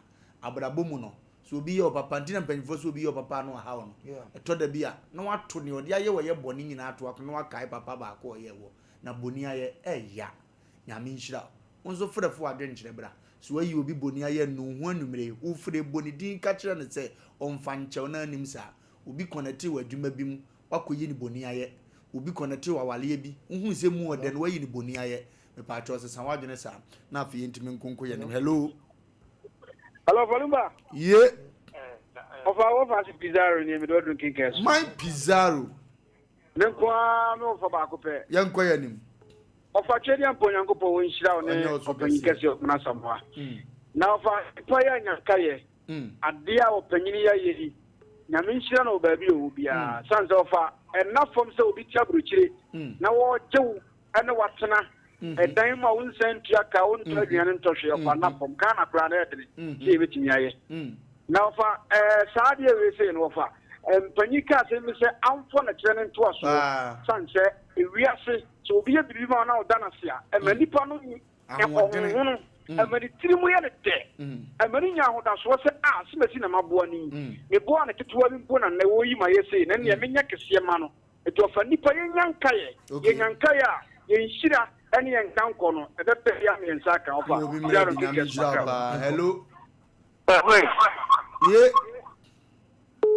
abrabo mu no so obi ye papa nti na mpanifo so obi ye papa no ha no eto da bia na wato ne odi aye wo ye boni nyina ato akno wakai papa ba ko ye wo na boni aye eya nyame nhira onzo frefo adwen kyere bra so ayi obi boni aye no hu anumre wo fre boni din ka kyere ne se omfa nchew na anim sa obi connect wa adwuma bi mu wakoyi ni boni aye obi connect wa wale bi uhu se mu ode no wayi ni boni aye me pa cho se san wadwene sa na afi ntimi nkonko ye nem hello Wofa Lumba ye Wofa Pizarro ni me do dun kinkes my Pizarro Nenkwa me Wofa ba ko pe yanko ye nim Wofa chedi ampo nyankopo wo nhira wo ne opanyin kese na samwa na Wofa pa ya nyakaye ade a opanyini ya yeri nyame nhira na obabi o bia sanze Wofa na fom se obi tiabruchire na wo jewu ene watena edan ma wonsan tuaka wonto aduane ntohwe Wofa na fom kana kra na edene ke betimi aye na Wofa saade we se no Wofa panyika se mi se amfo na kire nto aso sanse ewiase so obi ebibi ma na odana sia emanipa no ehonu emani tirimu ya ne de emani nya hoda so se semesi na maboa ni me boa na ketewa bi mpo na woyi ma yese na ne menya kese ma no eto Wofa nipa yenyankaye yenyankaye yenhira ene yenkanko no edete ya me nsaka Wofa hello ye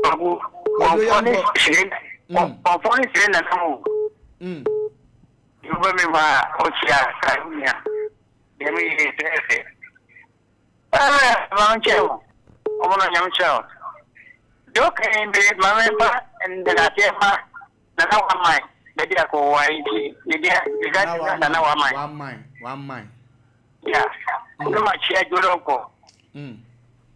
Abu Konfoni sirena namu Yuba mima ochia karunya Yemi yese Mancheo Omona nyamcheo Doka imbe mamemba Ndegatema Nana wamai Nadia ko waiti Nadia Nana wamai Ya Kuma chia juloko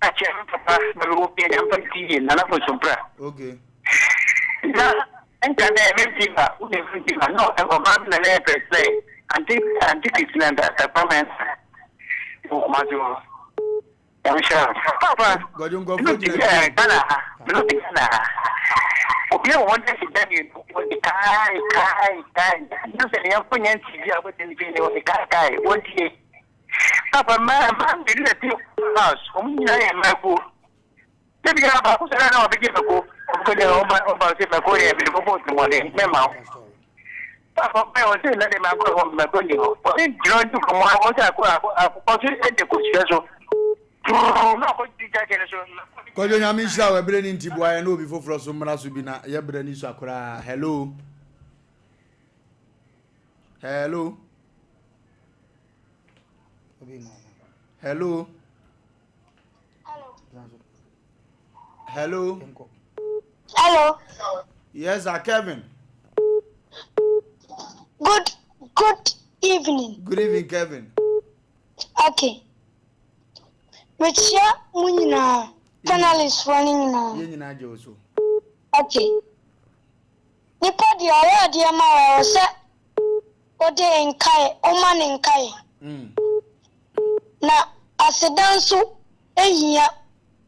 Achem papa berupi yang penting nana pun sumpah. Okay. Nah, entah memang udah penting no. Aku mahu nanya presiden. Anti Kristen dah terpamen. Maju. Yang sah. Apa? Belum tiga kana. Dia orang yang sedang ni, kai. Nanti yang punya TV apa TV kai. Wajib. Apa mana bila tu house, ni yang aku. Tapi apa aku sekarang nak pergi aku. Aku dah obat si aku ni bila aku semua ni memang. Apa orang tu nak dia aku ni. Ini join tu kamu aku pasal ada kursi so. Nak aku dijadikan so. Kojo nyame hira we bre ni ntibua ya na obi foforo so mra so bi na ye bre ni so akora. Hello. Hello. Hello. Hello. Hello. Yes, Kevin. Good evening. Good evening, Kevin. Okay. Metia munina panelists running now. Yenina Joso. Okay. Nipa di ara di ama o se ode enkai o man enkai. Na asedanso ehia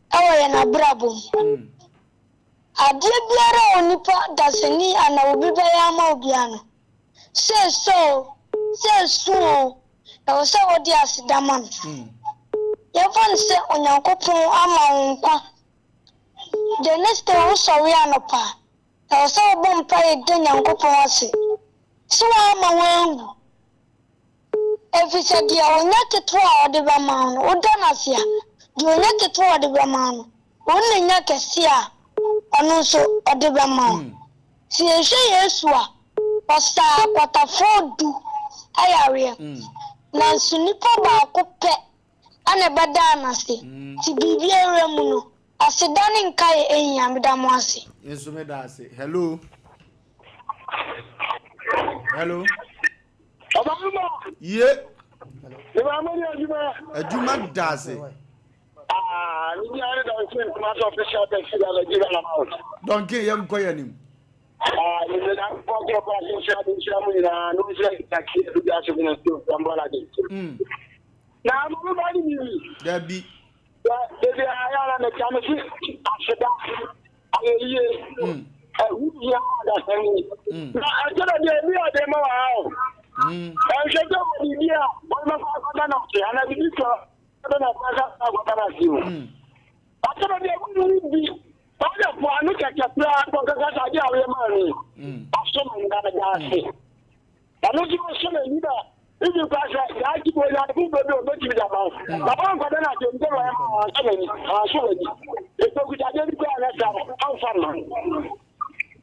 awoye na brabo. Ade biara onipa daseni ana obi be ya ma obiano. Say so e o se odi asedaman. Yevon se onyankopon ama nkwa. The next day we sorry anopa. E o se obompa e de nyankopon ase. So ama wangu. Every said dia onya keto a ode ba ma no oda na sia dia onya keto a ode ba ma no wonna nya kese a ono so ode ba ma si ehwe Yesu a osa kwatafodu ayare na nsunipa ba ko pe ana bada na se ti bibia remu no asedane nkai ehia medamo ase Yesu me da ase. Hello. Hello. Yeah. Ajuma dase. Ni are da sen kuma so official da shi da jira na out. Don ke yam ko yanim. Ni da ko ko shi mu na no shi da ki da shi na to tambala de. Na mu ba ni. Da bi. Da ya na kama shi ashida. Ayi. Ya da sani. Na ajira de mi ade ma wa. Shaka dia, bwana kwa na ana bidika na kwa na simu. Akana dia kunudi. Baada kwa anuka chakula kwa kaka aje awe mani. Asoma ndana jasi. Anuji kusema nida. Hivi pasa yaji bola kumbe ndio mechi ya mao. Baba kwa na ndio wa asema ni. Asoma ni. Eto kujaje kwa na sawa. Au sana.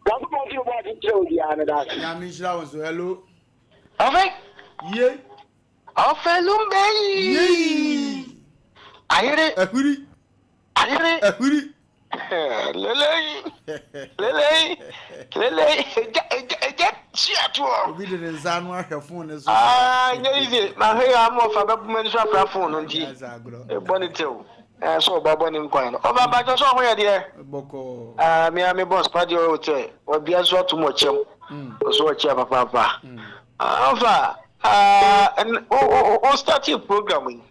Kwa sababu di tro di ana da. Ya mi shira won so hello. Okay. Ye. Wofa Lumba. Ye. Ayere. Ahuri. Ayere. Ahuri. Lele. Get shit. Obi de nzanu ahwe phone so. Easy. My hair am of a government shop phone on G. Bonitel. So Baboni Inquire. Over by just somewhere there. Boko. Me boss party hotel. Or be as well too much. So papa. Alpha. And starting programming.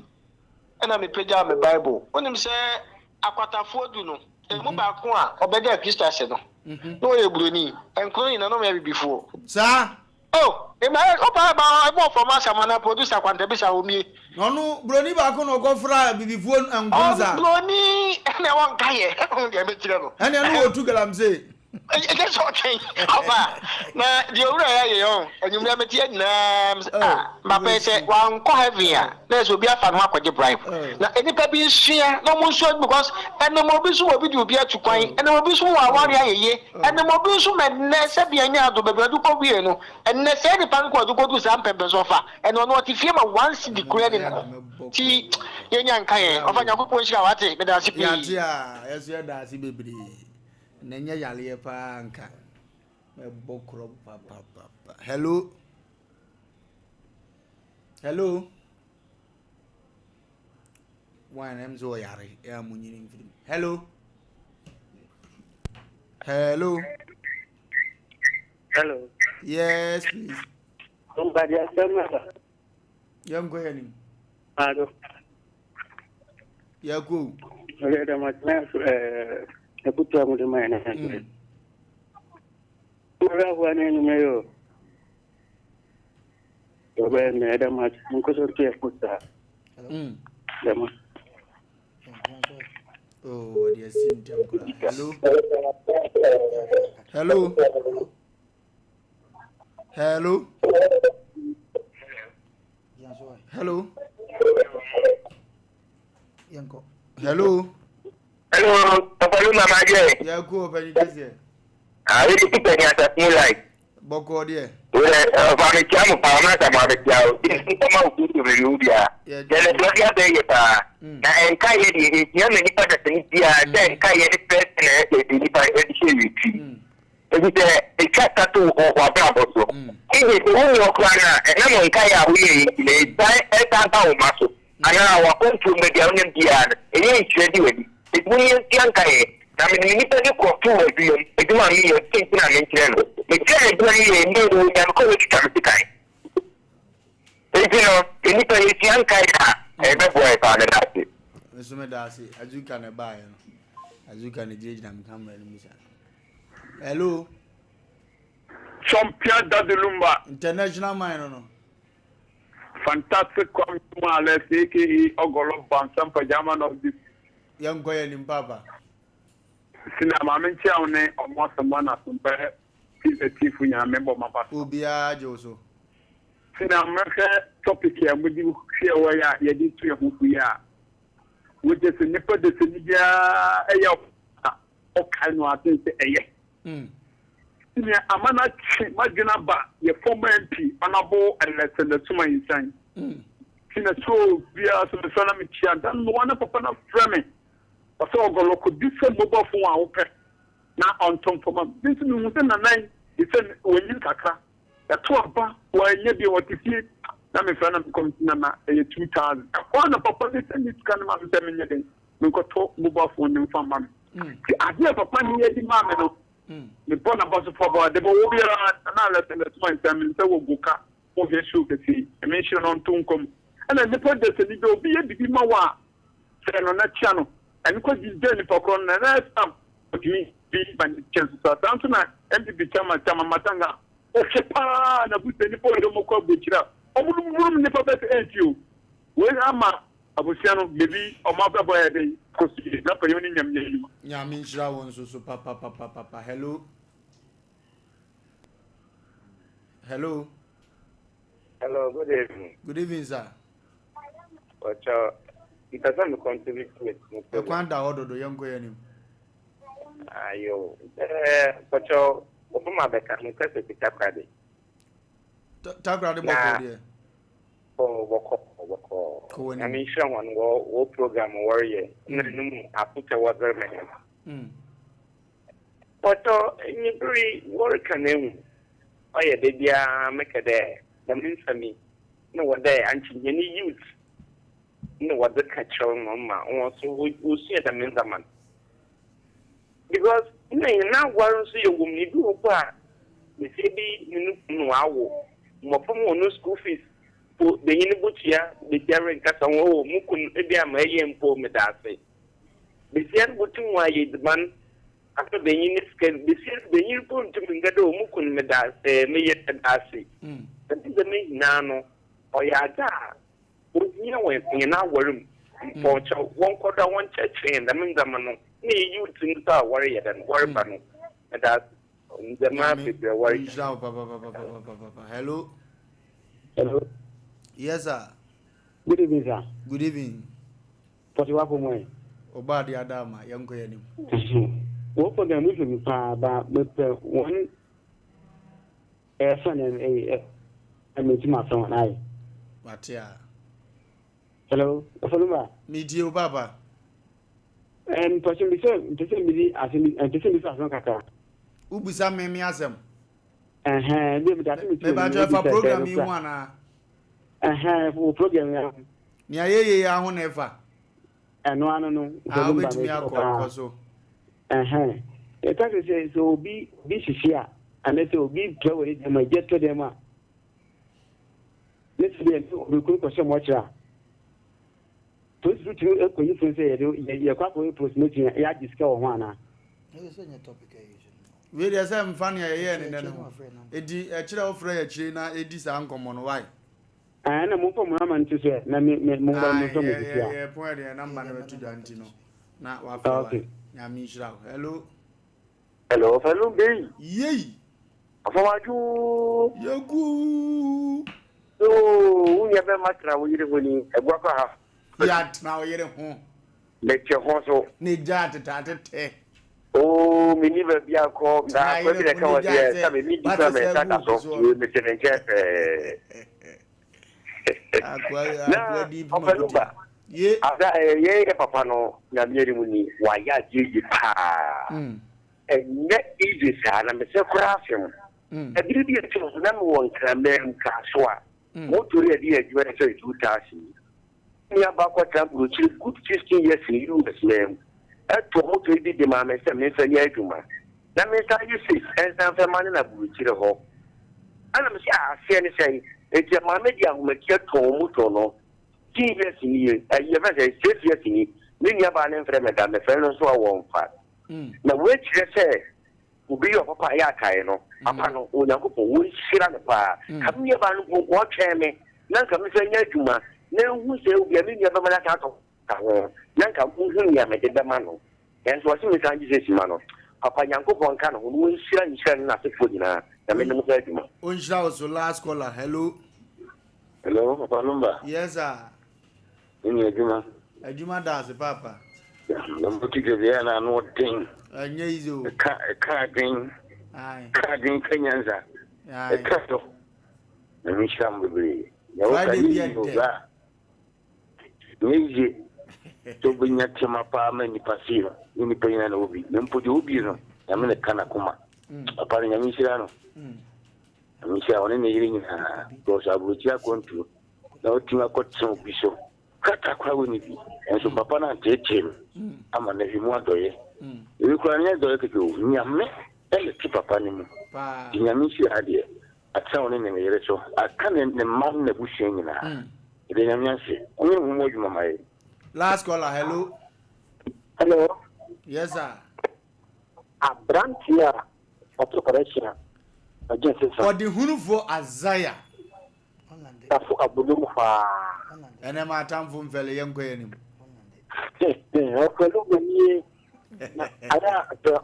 And I'm a page of my Bible. When him say, Aquata Forduno, and Mubakua, or better Christian. No, you blue and clean, I know maybe before. Sir. Oh, I bought from us, I'm a producer, Quantabisa with me. No, Brony Bako no go fra before and Gonza. Brony, and I want Gaye. And I know to get say. That's okay. Now, the old and you remember the names. My said, one quite heavier. There will be a fan mark with the bribe. Now, any baby is fear, no more short because, and the mobile will be to quiet, and the mobile who are 1 year, and the mobile men, Sabiana to Babaduko Vieno, and they said the Panko to go to some peppers offer, and on what if you once declared T. Young Kaye, of a young Pushawati, but that's yes, that's baby. Nenya yale pa anka me bokro papa. Hello. One em zo yare e amunyi film. Hello. Yes, please. Somebody Asem Mpe. Yam go yani. Ado. Ya go. Ole da matna Eputu mu de mai na. Ora wane ni meyo. Obe me da mat ko so ke puta. Dama. Oh, dear Cynthia. Hello. Yanko. Hello, Wofa Lumba Maje. Ya go open you just here. I really keep any at like Boko there. Well, Family Chamu Pamata Mabiao. Come out to the Rubia. Then it's not your day. And Kaye, young Nipa, then Kaye, the person, Nipa, and a cat tattoo or Bravo. It is only your corner, and I'm on Kaya, we die at our muscle. And now I want to make the onion diad. It ain't ready. It will young Kaye. I mean, you need to go to a deal. It do not mean you're thinking I'm in general. It's very good and no one can call it Kamitikai. You know, you need to use young Kaida. Every boy found it out. Mr. Darcy, as you can buy, as you can engage them, come ready, Miss. Hello, Sompa Lumba. International minor. Fantastic come let's take it Ogolo Bansam Pajaman of this young boy in Papa. Cinema Menchione or Mosamana Sumpa is a chief when I remember my past. Ubia Joso. Cinema topic here with you here where you did to your Mukuya, which is a nipper the Sinidia or kind of things a year. Amana Maginaba, your former MP, honorable and less than the Suma inside. Sina so via some Sanamichi, and one of Papa Framing. So go look different mobile phone open. Now on top from this within a 9, he said, when you kaka, the 12 bar, why you what you see. Now, my friend, I'm coming to 2000. One of Papa, this and this kind of 7 years. We got talk mobile phone in from man. The idea of a plan here, the man, the born about the football, the Bobia, and less than the small time, so we'll book up for the shoe to see. I mentioned on Tunkum. And then the project said, it will be a big mawa, saying on that channel. And because he's doing for corona, and that's what you mean by chances. So, down to my MPP Chama Matanga, okay, pa, and I put the point of Moko Butcher. I wouldn't never better end you. Where am I? Abusiano, baby, or Mother Boy, because he's not a union. Yamin Shrawan, so papa. Hello. Hello, good evening. Good evening, sir. Watch out. It doesn't contribute to it. The Quanta order the young Koyanim. Ayo. Watch out. Ofuma beka me kase takrade. Takrade boko Oh, wako. I mean, someone will program warrior. I put a water man. But in every work can name. Oh, yeah, baby, make a day. The means for me. No, what day, and any youth. No, what the catch on mamma. Also, we see the means a man. Because now, warrants you will need to apply. The city, you know, more from no school fees. The Unibutia, the Jerry Casamo, Mukun, Ebiam, and Paul Medase. The Sian Butum, why the man after the Uniscan, the Unipun to Mingado, Mukun Medase, Mayet and Dasi. That is the main Nano or Yada. You know, in our room, for 1 quarter, 1 church, and the Mingamano, me, you think that warrior than Warpano. And that's the map is the warrior. Hello. Hello. Yes, sir. Good evening, sir. Good evening. What you want from me? Obadi Adama, young Koyanim. What for the movie, but one son and a meet my son and I. Matia. Hello, Wofa Lumba. Meet you, Papa. And person be said, to send me as in to send me as no kaka. Ubisa me Asem. Maybe I have a program you wanna. For program. Nia ye ya honever. And no, no. I'll bet me a so. It says so be here, and let will be trouble in my jet to them. Let's be a good question watcher. Please do to a you say you're quite away for making a yard discover one. We are some funny here and then. Edi a child of Freya China, Edi's uncle on why. And I'm from Raman to say, yeah, point a number to Dantino. Not what Yamisha. Hello. Hello, fellow B. Yea. How you? You're good. So, we have a much now. We winning a worker. Yet now you're home. Let your horse need that at oh, me never be a call. I will be a call. Yes, I mean, me, Mr. Jeff. Yeah, Papa, no, Namiri, why, ya, you pa. And that is and I'm a self-crafting. A beauty of number one American Casua. What to read the adventure 2000. Near Bakwa, which is good 15 years in US, ma'am. At promote the mamma, some Yaguma. That means I use it and some money in a butcher hole. And I'm saying, it's a mamma who makes your tomo. 10 years in year, a year, 6 years in year, many of our friends and the fellows who are one fat. Now, which they say will be your papa Yakano, Apano, Unaco, which sit on the bar. Come near Ban, watch me, Nanka Mr. Yaguma, no, who say will be a million of Malakato, Nanka, who make the mano. And so, as soon as I use Mano, Papa Yanko Boncano, who will share nothing for dinner, the minimum Yaguma. Unshao was the last caller. Hello. Hello, Wofa Lumba. Yes, sir. In your Juma. A Juma does, Papa. Number 2 is an old thing. A Yazu. A carding. Aye. Carding Kenyanza. A castle. The Misham will be. Why did you do that? Maybe to bring your Timapa many passive. You may pay an obi. Then put you be no. I mean a canacuma. Upon your Mishano. Misha on any evening, because I would just going to. Now, I got some bishop. Kata kwa winibi enso papa na tete ama na himu adoye ilikuwa ni adoye kiko nyame ele ti papa ni mu nyame shi ade atsa woni ne yereso akane ne mam na buhye nyina ile nyame anse onye mu moju mama ye. Last caller. Hello. Hello. Yes, sir. Abrantia auto correction against for the hunu for Azaya Tafu Abdul Mufa. And I'm a time from Valley Young Queen. I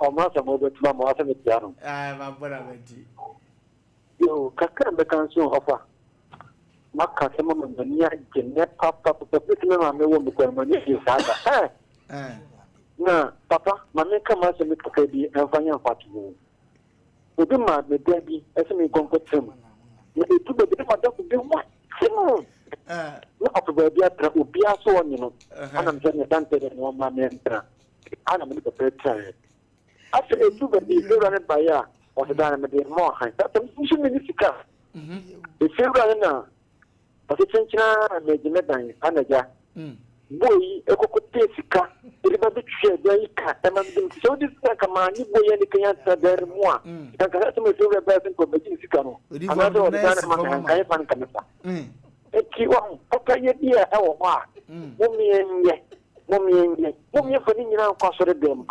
almost a moment to my mother. I'm a brother. You can't the council offer. Macasam, the near net papa, the people I know because money is hard. No, Papa, my make a master make a baby and find out what to do. obi ma me dabi ese me konkotem na etu be de mata ko be wa no afọ bi atra obi aso onye no ana mse ne dante de no ma me entra ana me ko petra afọ etu be bi lora ne baya o se dana me de mo han ta mse me ni sika e fewra na o se chenchina me jime dan anaja boy ekokote sika ele ba bi tshia da ika e ma bi so di sika ma ni boy ni kanya ta der moi ta ka ta me fewra ba sen ko be sika no ana do dana ma kan fan kan ta eki wa okaye dia e wo ma momienye fani nyina kwa sore dem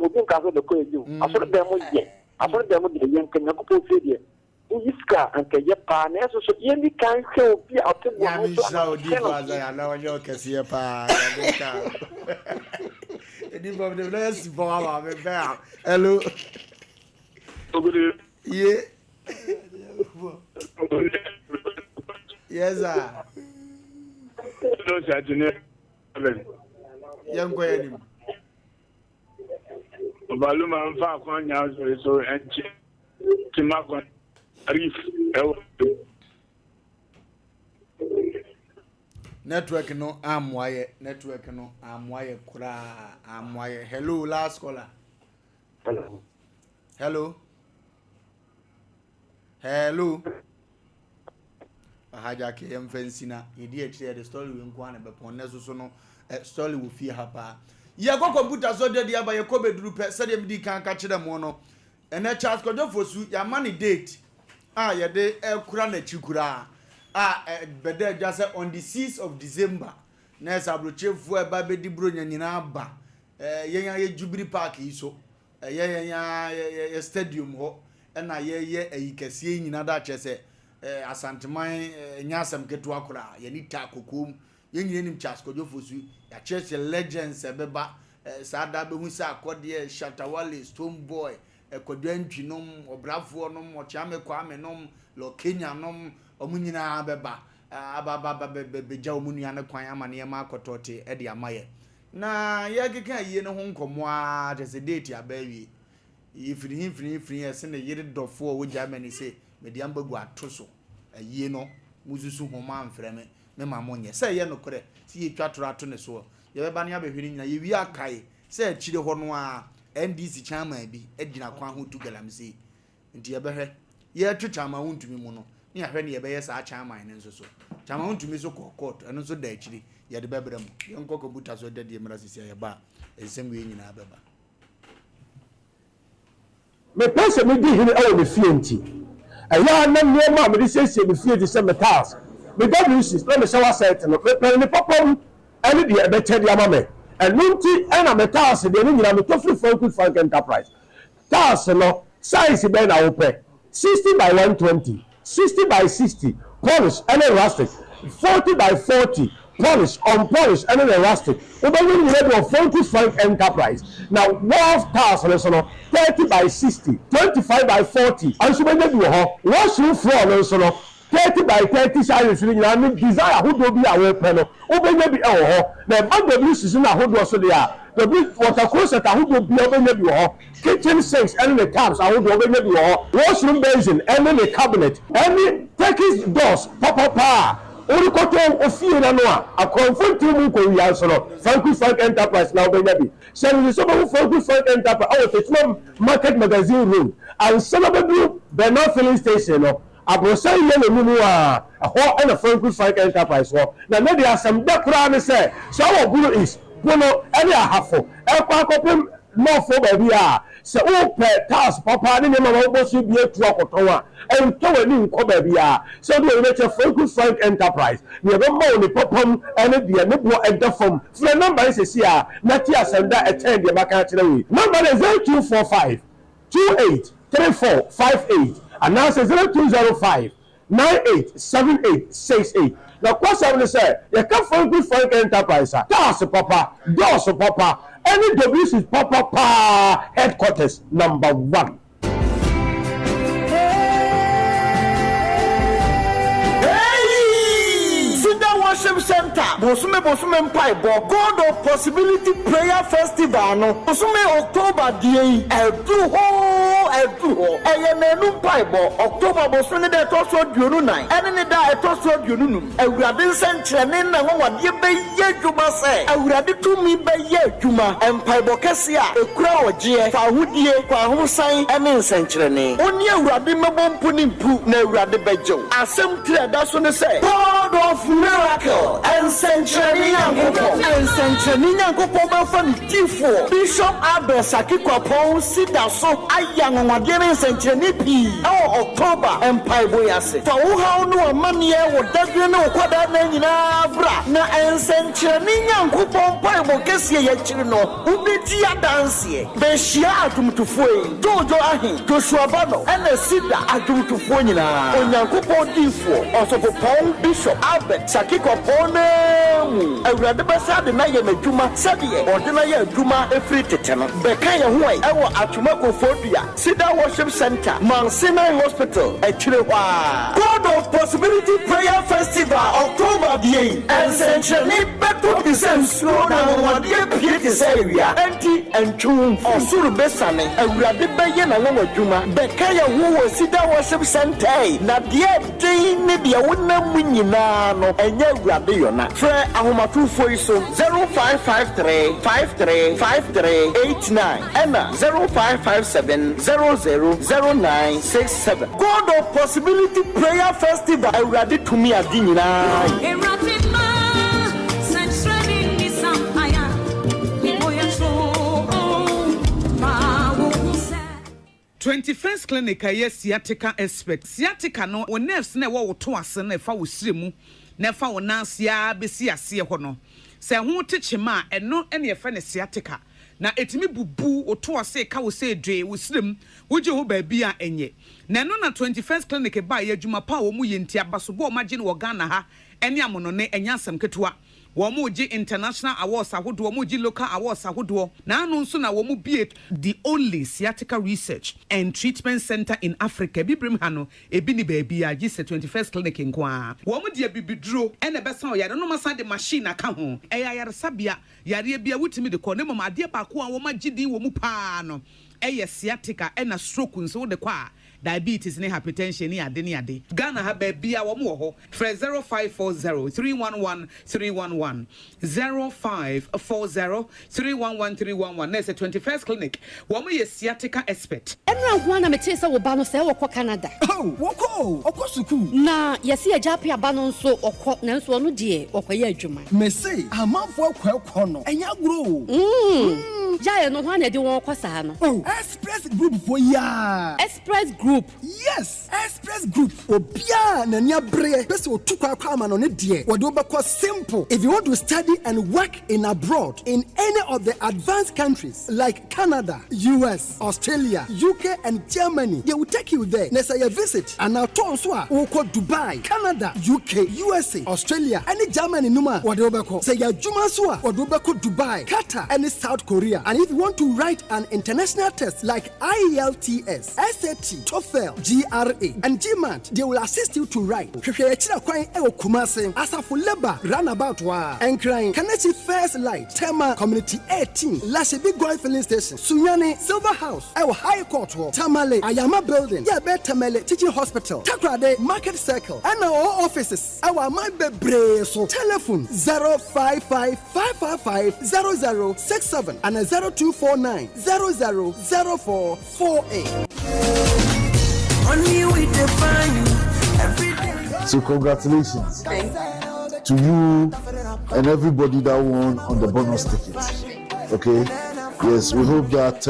obi nka so de ko eju asore dem ye asore dem de yen kan ko po fie iska anke ye pa na so ye ni kan hwe obi atebo no so ya di faza ya na wo kese pa ya de ka edi bom de let's bo ama me ba hello yeah yes sir no sajine yango yani Wofa Lumba mfa kwanya so enchi kimako arif network no amwaye kura amwaye hello last caller hello haja ke yemfensina yedi ekire the story we nko ana bepon neso so no story wo fie hapa ye ko computer so de dia ba ye ko beduru pe se de midi kan ka kire mo no ene chat ko do fosu ya mani date ye de kura na chikura bede adwa se on the 6th of December na sabrochefu e ba bedi bro nyanyina ba ye Jubilee Park iso ye stadium ho na ye ayikase nyina da chese asanteman nyasam ketu akora ye ni ta kokom ye nyine nim chasko jofosu ya church legends ebeba sada be hu sa akode Shatawale Stone Boy ekodwantwinom obrafo nom ochiame kwame nom lo Kenya nom omunyina beba ababa beja omunya ne kwan amane ma akotote e de amaye na ye keka yie ne ho nkomo a tese date abawie ifiri ese ne yire dofo wo Germany say mediam bagu atoso yie no muzusu homa amfreme me mamonye se ye no kore si ye twatoro ato ne so ye beba ne abehwini nyina ye wi akai se achire ho no a NDC chairman bi edina kwa ho tu galamsi nti ye behwe ye twitama wontumi mu no ne ahwe ne ye be ye sa chairman ne nso so chairman wontumi so court eno so da achiri ye de bebrem ye nkoko buta so de de mra sisi ye ba ensem we nyina beba me pese me di hini awo me fienti aya na niema me di sese me fienti se me task me WC na me shower set no me ne popom ani de e be chede ama me enunti ena me task de ni nyina me to free Frank Enterprise task no size be na wo pe 60 by 120 60 by 60 polish and elastic 40 by 40 polish unpolished and elastic obey ni level of Frank Enterprise now wolf task no 30 by 60 25 by 40 and so many do ho washroom floor no so no 30 by 30 size ni na me desire who do be awe pe no obey bi e ho na WC na ho do so there the big water closet who do be obey bi ho kitchen sinks and the taps who do obey bi ho washroom basin and the cabinet and Turkish doors papa Urikoto ofie na no a akonfonti mu ko wi anso no Frank Enterprise na obenya bi se ni so bo Frank Enterprise awo tetima market magazine room and celebrate Bernard filling station no abrosan ye no mu a ho na Frank Enterprise ho na no dey asem da kura ne se so wo guru is bono any ahafo e kwa akopem no fo ba bi a se o pe task papa ne ma wo bosu bi etu akoton a ento wani nko ba bi a se do we che Frank Enterprise ne be ma oni popom ene de ne bo edafom fre number is see a na ti asenda attend de maka kire we number is 0245 283458 and now 0205 987868 na kwasa we say you can Frank Enterprise task papa doors papa any WC papa headquarters number 1. Worship Center, Bosume Mpaibo, God of Possibility Prayer Festival, no, Bosume October day, edu eye nenu paibo October boso ne de toso duonu nan ene ne da etoso duonu num awurade nsenkyerene na wawade be ye dwuma se awurade tumi be ye dwuma empaibo kese a ekura oje fa hudie kwa hosan ene nsenkyerene oni awurade mebompu ni mpu na awurade bejew asem tire da so ne se God of miracle nsenkyerene yankopon ba fa ni tifo Bishop Abel Sakikopon sida so ayanwade nsenkyerene pi October empaibo yase fa wo ha no amane wo dadwe ne okwada na nyina bra na ensenkyerene nyankopon paibo kese ye kire no ubeti adanse be hia atumtufo Jojo ahin Joshua Bano ene sida atumtufo nyina onyankopon difo osopopon Bishop Albert Sakikopon awurade basa de na ye madwuma sade ode na ye adwuma efri tete no be kan ye ho ai ewo atumako fodua sida worship center Mansina Hospital akire hwa God of Possibility Prayer Festival October the 8th ensenkyerene beto disensuo na wade pie area anti entrum osuru besane awurade beye na nwadwuma be kan ye ho sida worship center na de din ne de wonam nyina no enye awurade yona frɛ ahomatufo iso 0553535389 ena 0557000967 God of Possibility Prayer Festival awurade tumi adi nyina 21st clinic aye sciatica expert sciatica no o nerves na wo to ase na fa wo siremu na fa wo nansia besi ase ho no se ho techema eno ene ye fa ne sciatica na etimi bubu o to ase ka wo se dwe wo sirem wo je ho ba bi a enye na no na 21st clinic ba ye adwuma pa wo mu ye ntia baso bo ma gye no Ghana ha ene amono ne enya asem ketewa womu ji international awards ahodo womu ji local awards ahodo na anu nso na womu bie the only sciatica research and treatment center in Africa bibrim ha no ebi ni baabi a ji 21st clinic nkoa womu de bibiduro ene besa o yare no masa de machine aka ho eya yare sabia yare bia wutimi de ko ne mama ade ba ko a womu gidi womu pa no eye sciatica ena stroke nso de kwa diabetes ne hypertension ne ade Ghana ha ba bia wo mo ho 0540311311 0540311311 na 21st clinic wo mo ye sciatica expert enra ho na mete se wo ba no se wo kɔ Canada woko okosuku na yesi ajape aba no nso okɔ na nso no de okɔ ye adwuma mese amanfo akɔ no enya gro Jaya no one de won kwasa no. Express Group for ya. Express Group. Yes, Express Group. Obia na nia bre. Pese otukwa kwa ma no ne de. Wode obekɔ simple. If you want to study and work in abroad in any of the advanced countries like Canada, US, Australia, UK and Germany, they will take you there. Na say you visit and now turn so a wo kɔ Dubai, Canada, UK, USA, Australia, and Germany numa wode obekɔ. Say ya dwuma so a wode obekɔ Dubai, Qatar and South Korea. And if you want to write an international test like IELTS, SAT, TOEFL, GRA, and GMAT, they will assist you to write. Asafo Leba, Runabout Wa, Encrying, Kanechi First Light, Tema Community 18, Lashibi Goy Filling Station, Sunyani, Silver House, Ewo High Court, Tamale, Ayama Building, Yabe Tamale, Teaching Hospital, Takrade, Market Circle, and our offices, our Mabebre, so telephone 055-555-0067 and 0249 000448. So congratulations to you and everybody that won on the bonus ticket. Okay, yes, we hope that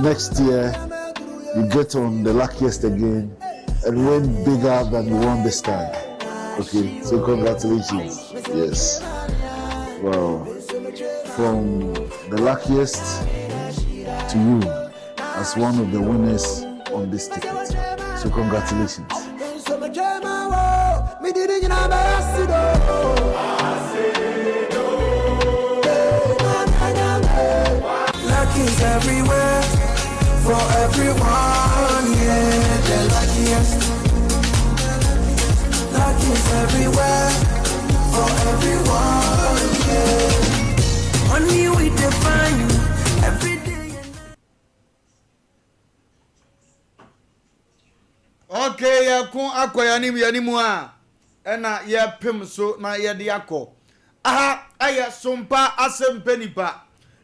next year you get on the luckiest again and win bigger than you won this time. Okay, so congratulations. Yes, wow. From the luckiest to you as one of the winners on this ticket. So congratulations. Lucky's everywhere for everyone, yeah, the luckiest. Lucky's everywhere for everyone, yeah. Only we define every day. Okay, ya ko akoya ni yanimu a ena ye pem so na ye de akọ. Aha, aya Sompa Asem Mpe Nipa.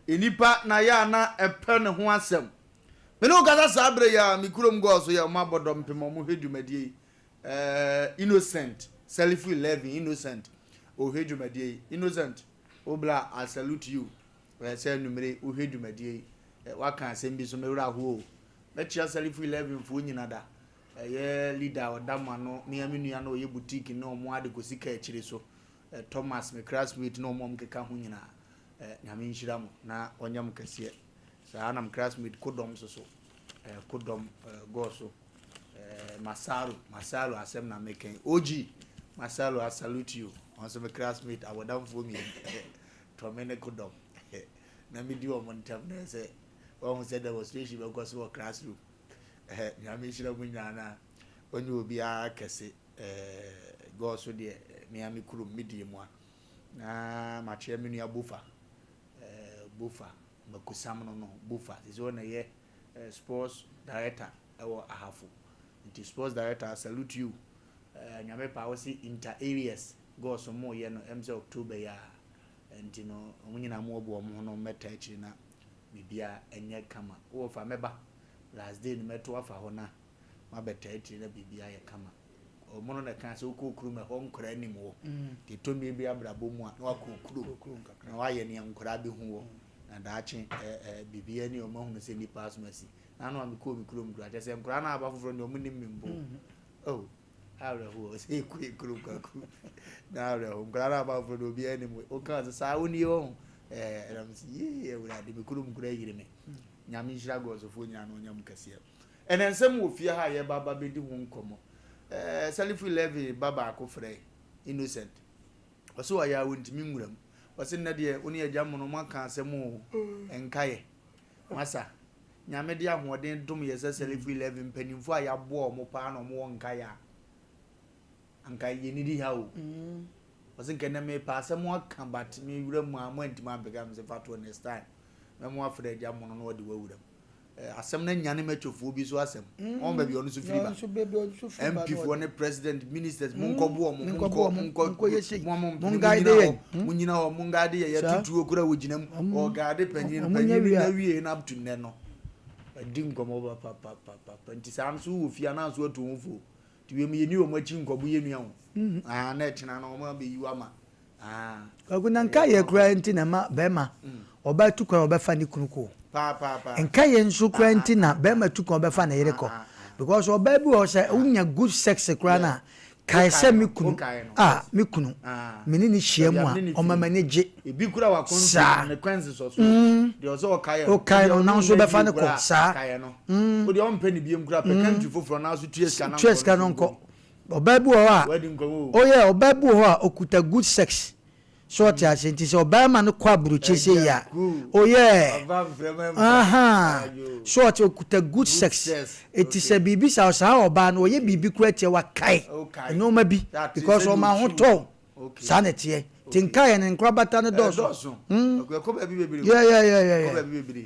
Enipa na ya na epe ne ho asem. Me no kasa sabre ya mikurom go so ya mabodom pem mo hwedwumadie. Innocent, Selifu 11 innocent. O hwedwumadie innocent. Obla I salute you. We say numere o hwedwumadie. Waka asem bi so mewura ho. Na chia Selifu 11 fu nyina da. Ye leader odama no me aminu na oye boutique no mo ade ko sika akire so Thomas me classmate no mo mkeka ho nyina nyame nhira mo na onyam kase sa na classmate kodom so kodom go so Masaru asem na meken OG Masaru I salute you also me classmate awodam for me to me ne kodom na me di o montam na say one said demonstration because we classroom nyame shira munya na onye obi akese go so de miami kuru midi mu na mache menu abofa bofa makusam no bofa is one ye sports director ewo ahafo it sports director I salute you nyame pa wosi inter areas go so mo ye no emze October ya entino omunyina mo obo mo no meta echi na bibia enye kama Wofa meba last day ni meto afa ho na mabeta eti na bibia ye kama o mono na kan se okokuru me ho nkora anim wo ti to mi bi abrabo mu a na wakokuru na wa ye ne nkora bi hu wo na daache bibia ni o ma hu se ni pass mercy na no amiku mikuru mkuru ate se nkora na aba foforo ni o munim mimbo oh awre ho se ekuru kaku na awre ho nkora na aba foforo obi anim o kan se sa woni ho ram si ye wura de mikuru mkuru yire me nyame nhira gozofo nya no nyam kase enensem wo fie ha ye baba bedi hu nkomo Selifu 11 baba akofre innocent oso ya wontimi nwuram osi na de oni agya mono maka asem enkaye masa nyame de ahoden dum ye Selifu 11 mpanimfo a yabo o mo pa no mo nkaye ankaye ni di ha o osi nkene me pa asem aka bat me wuram a ntima begam se fato next time memo afre agya mono no de wawuram asem na nyane matwofo bi so asem on ba bi onu so firi ba MP for ne president ministers munkobo munko yesi mungaide munyina ho mungaide ya tutu okura woginam o gaade panyin na wie na up to ne no adi nkomo ba papa nti sam so wo fia na so atumfo ti we mi ni o machi nkobo yenu ho na etina na o ma be yiwa ma aguna nka ye kura nti na ma bema oba tukwa oba fa ni kunuko pa enka ye nso kura nti na bema tukwa oba fa na yere ko because oba bi o say unya good sex kura na kai se mikunu mikunu meni ni hyiamu a o mama ne je ebi kura wa kontu ne kwense so so de ozo kai no na nso be fa ne ko sa kai no o de on peni biem kura pe country foforo na so tueska na nko oba bi o ha oye oba bi o ha okuta good sex short ya senti so Obama no kwa buruche se ya oh yeah short okuta good sex it is a bibi sa oba no ye bibi kura tie wa kai no ma bi because o ma hoto sanete tinkai en nkra bata ne doso ko ba bi bebiri yeah ko ba bi bebiri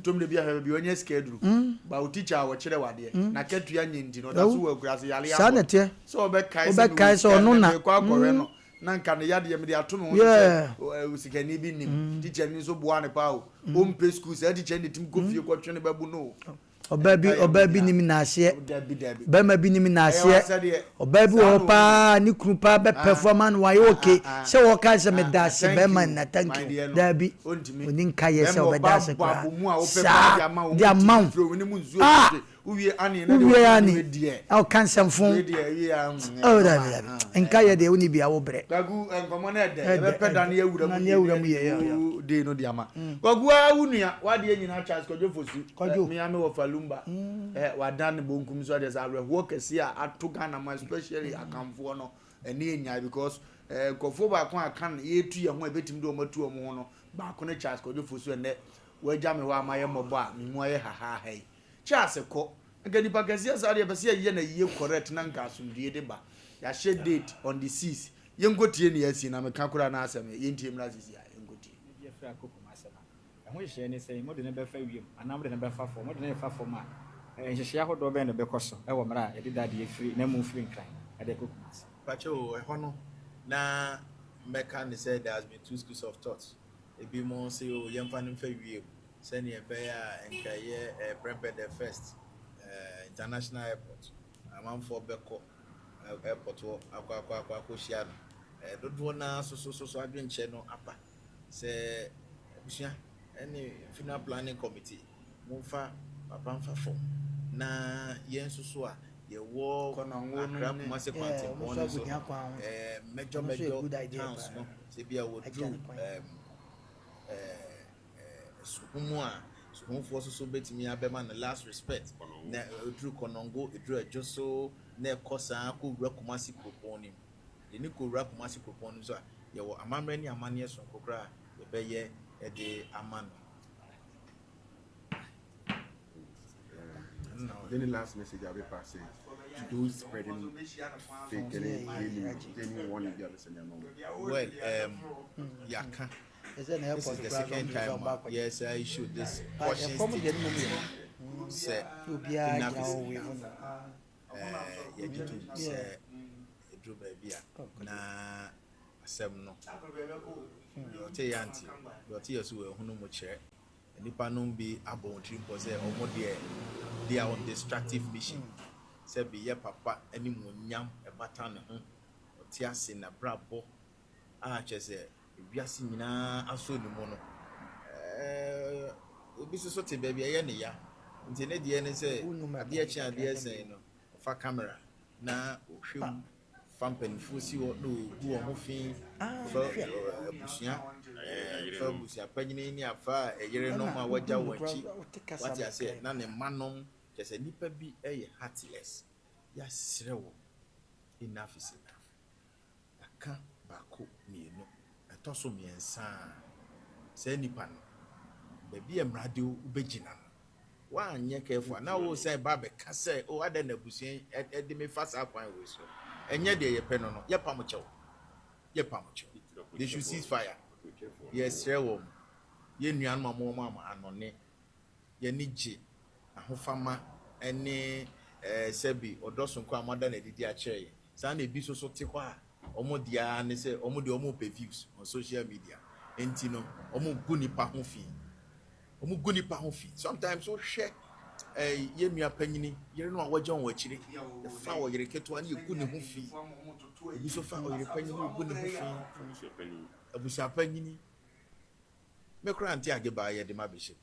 tom de bi ha bi onye schedule ba o teacher wo kire wade na ketu ya nyindi no da so wa kura se yale ya sanete so obe kai so no na kwa akore no nanka ne yade me de ato me ho usikani bi nim teacher ni so boa ne pa o mpe school se teacher ni tim kofie ko twene babu no oba bi nim na ase ba ma bi nim na ase oba bi o pa ni kru pa be performance wa okay se wo ka se me da se ba ma na thank you da bi oni nka ye se oba da se kwa dia amount uwie ani au cancer fun oh da nka ye de oni bia wo bre gagu enkomo na de be peda na yewura ye de no dia ma gagu awunua wade nyina Charles Kojo Fosu me ame Wofa Lumba wadan bonkum so de za wo kesi a atoga na ma especially akamfo no eni enya because kofo ba kon akan yetu ye ho ebetim de o matu o mo no ba kon Charles Kojo Fosu ene waja me ho amaye mobo a me mu aye ha Charles ko ngani bagasia sa de bese ye na ye correct na nka asumdie de ba ya share date on the 6th ye ngotie ne yasi na me ka kura na asem ye ntie mra sisi ya ye ngotie ye fra kokoma asema ho hye ne sei mo de ne be fa wiem anam de ne be fa fo mo de ne fa fo ma nhyehyɛ ahodoɔ bɛn no bɛkɔ so ɛwɔ mmerɛ a yɛde dadeɛ firi na mu firi nkran ɛde kɔ kumasi pacho ɛhɔ no na mɛka ne sɛ there has been two schools of thought ebi mo say o yɛmfa no mfa wie sɛnea ɛbɛyɛ a nkɛyɛ prepare the first international airport amanfoɔ bɛkɔ airport hɔ akɔ hyia no dodoɔ na so adwenkyɛ no apa sɛ abusua ɛne final planning committee momfa papa mfa fam na yɛn so a yɛwɔ akra kumase kwantempɔn no so mɛdwɔ towns no sɛ bia wɔduru suhumu a suhumfoɔ so bɛtumi abɛma no last respect na ɛduru kɔnɔngo ɛduru adwo so na ɛkɔ saa kɔwura kumase kuropɔn no mu yɛne kɔwura kumase kuropɔn no so a yɛwɔ amammerɛ ne amanneɛ sonko koraa yɛbɛyɛ ɛde ama no. Any last message I'll be passing to those spreading fake anyone in the other scenario? Well, Yaka. This is the second time. Yes, I issued this caution statement. Say, enough is enough. You need to say, "Drew baby, na asem no." Your tea auntie, your tears were who much share. Nipa no be abontri pose omo they are on destructive mission. Say be ye papa any munyam e bata ne ho. Oti ase na brabo. A chese wiase nyina aso ni mo no. Obi so te baby ye ne ya. Nti ne de ne say ade a chi ade sen no. Fa camera na ohwem fampanifo si wo no gu omo fin. Busia fa busia panyini ni afa eyere no ma waja wanchi what you say na ne manom just nipa bi heartless ya srewo enough is enough aka bako mienu etoso miensa say nipa no baby emrade ubegina wa anye careful na wo say ba be ka say o ada na busia e me fast akwan we so enye de ye pe no ye pamoche they should cease fire. Yes, sir. Ye nuan mama anone. Ye nije ahofama ene sebi odosun kwa amada na didi a che. Sa na ebi so te hɔ a omo dia ne se omo de omo pay views on social media. Enti no omo gu nipa ho fi. Sometimes so share ye nua panyini yere no awaja on wachire. The fa wo yere keto ani gu ne ho fi. Ebi so fa wo yere panyini gu ne ho fi. Abusia panyini me cranty ageba ye de mabiship.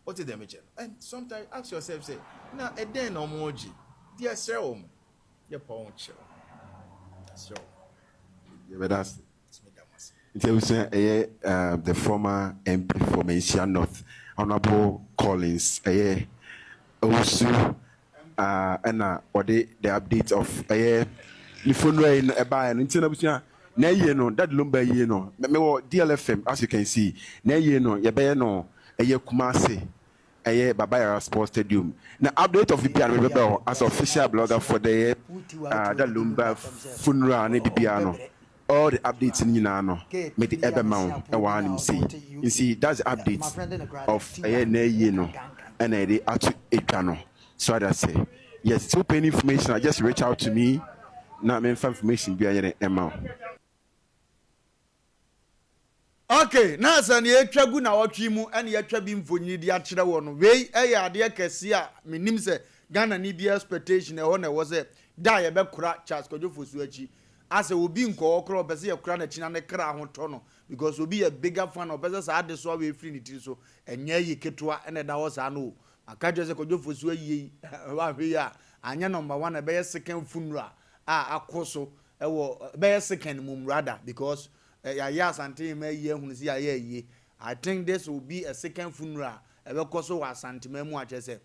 What is the measure? And sometimes ask yourself, say, now a day no more G. Dear sir, your pawn chill. So, yeah, but that's the former MP for Malaysia North, Honorable Collins, also, and or the update of the phone rain by an international. Na ye no that Lumba ye no me DLFM as you can see na ye no ye be no Kumasi Babaya Sports Stadium. Now update of the PRB as official blogger for the that Lumba funeral and Bibiano. All the updates in Yinano made the Ebermount and one him see. You see that's the updates of ye no and they actually Ekano. So I say yes, it's open information. I just reach out to me. Now I'm information be a amount. Okay, na san ye twagu na wotwe mu ene ye twa bi mfonyi di a kire wo no wei ade kese a menim se Ghana ni bi expectation e ho na wo se da ye be kura Charles Kodjofo su achi ase obi nko okro be se ye kura na china ne kra ho to no because obi a bigger fan of be se ade so we free ni ti so enye yi ketua ene da wo sa no akaje se Kodjofo su ayi wa hwe ya anya number 1 be ye second funeral akoso e wo be ye second mum rather because yes, Asante Mpe Nipa si ye. I think this will be a second funeral. Ebe so wa Asante Mpe mu ache se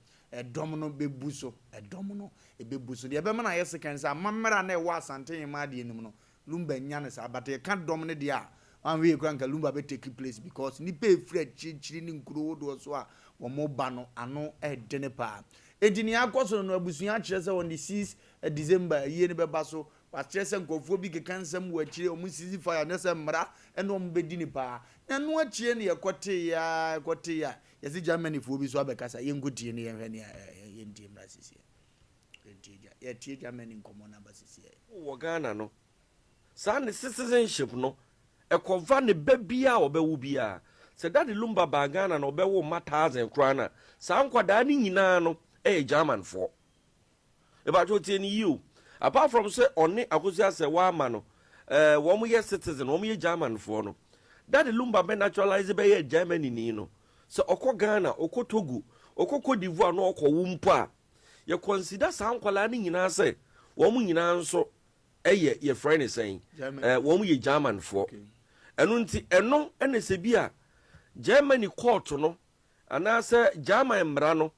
domino bebuso, domino bebuso. The be man aye second say mamera na wa Asante Mpe de nim no. Lumba nya ne sa but you can't dominate there. One way kwanka Lumba be take place because ni pe free chiri ni nkuro do so a wo mo ba no ano de ne pa. Edini akoso no abusuan ache se on the 6th December ye ne be ba so Patrese nkofo bi kekansam wachire omu sisi fire na se mra ene om bedi ni pa na no achie ne yekote ya yesi Germany fo bi so abekasa yengodie ne ye hwe ne ye ndie mra sisi ya tie Germany nkomo na ba sisi wo Ghana no sa ne citizenship no ekova ne babia obewu bia se Daddy Lumba ba Ghana no obewu ma 1000 krana sa nkwada ni nyina no German for about what in you apart from say only akosia se wa ma no wo mo ye citizen wo mo ye German for no Daddy Lumba be naturalize be ye Germany ni no so okọ Ghana okọ Togo okọ Cote d'Ivoire no okọ wumpo a ye consider sa nkwala ni nyina se wo mo nyina nso ye friend is saying wo mo ye German for eno nti eno ene se bia Germany court no ana se German mra no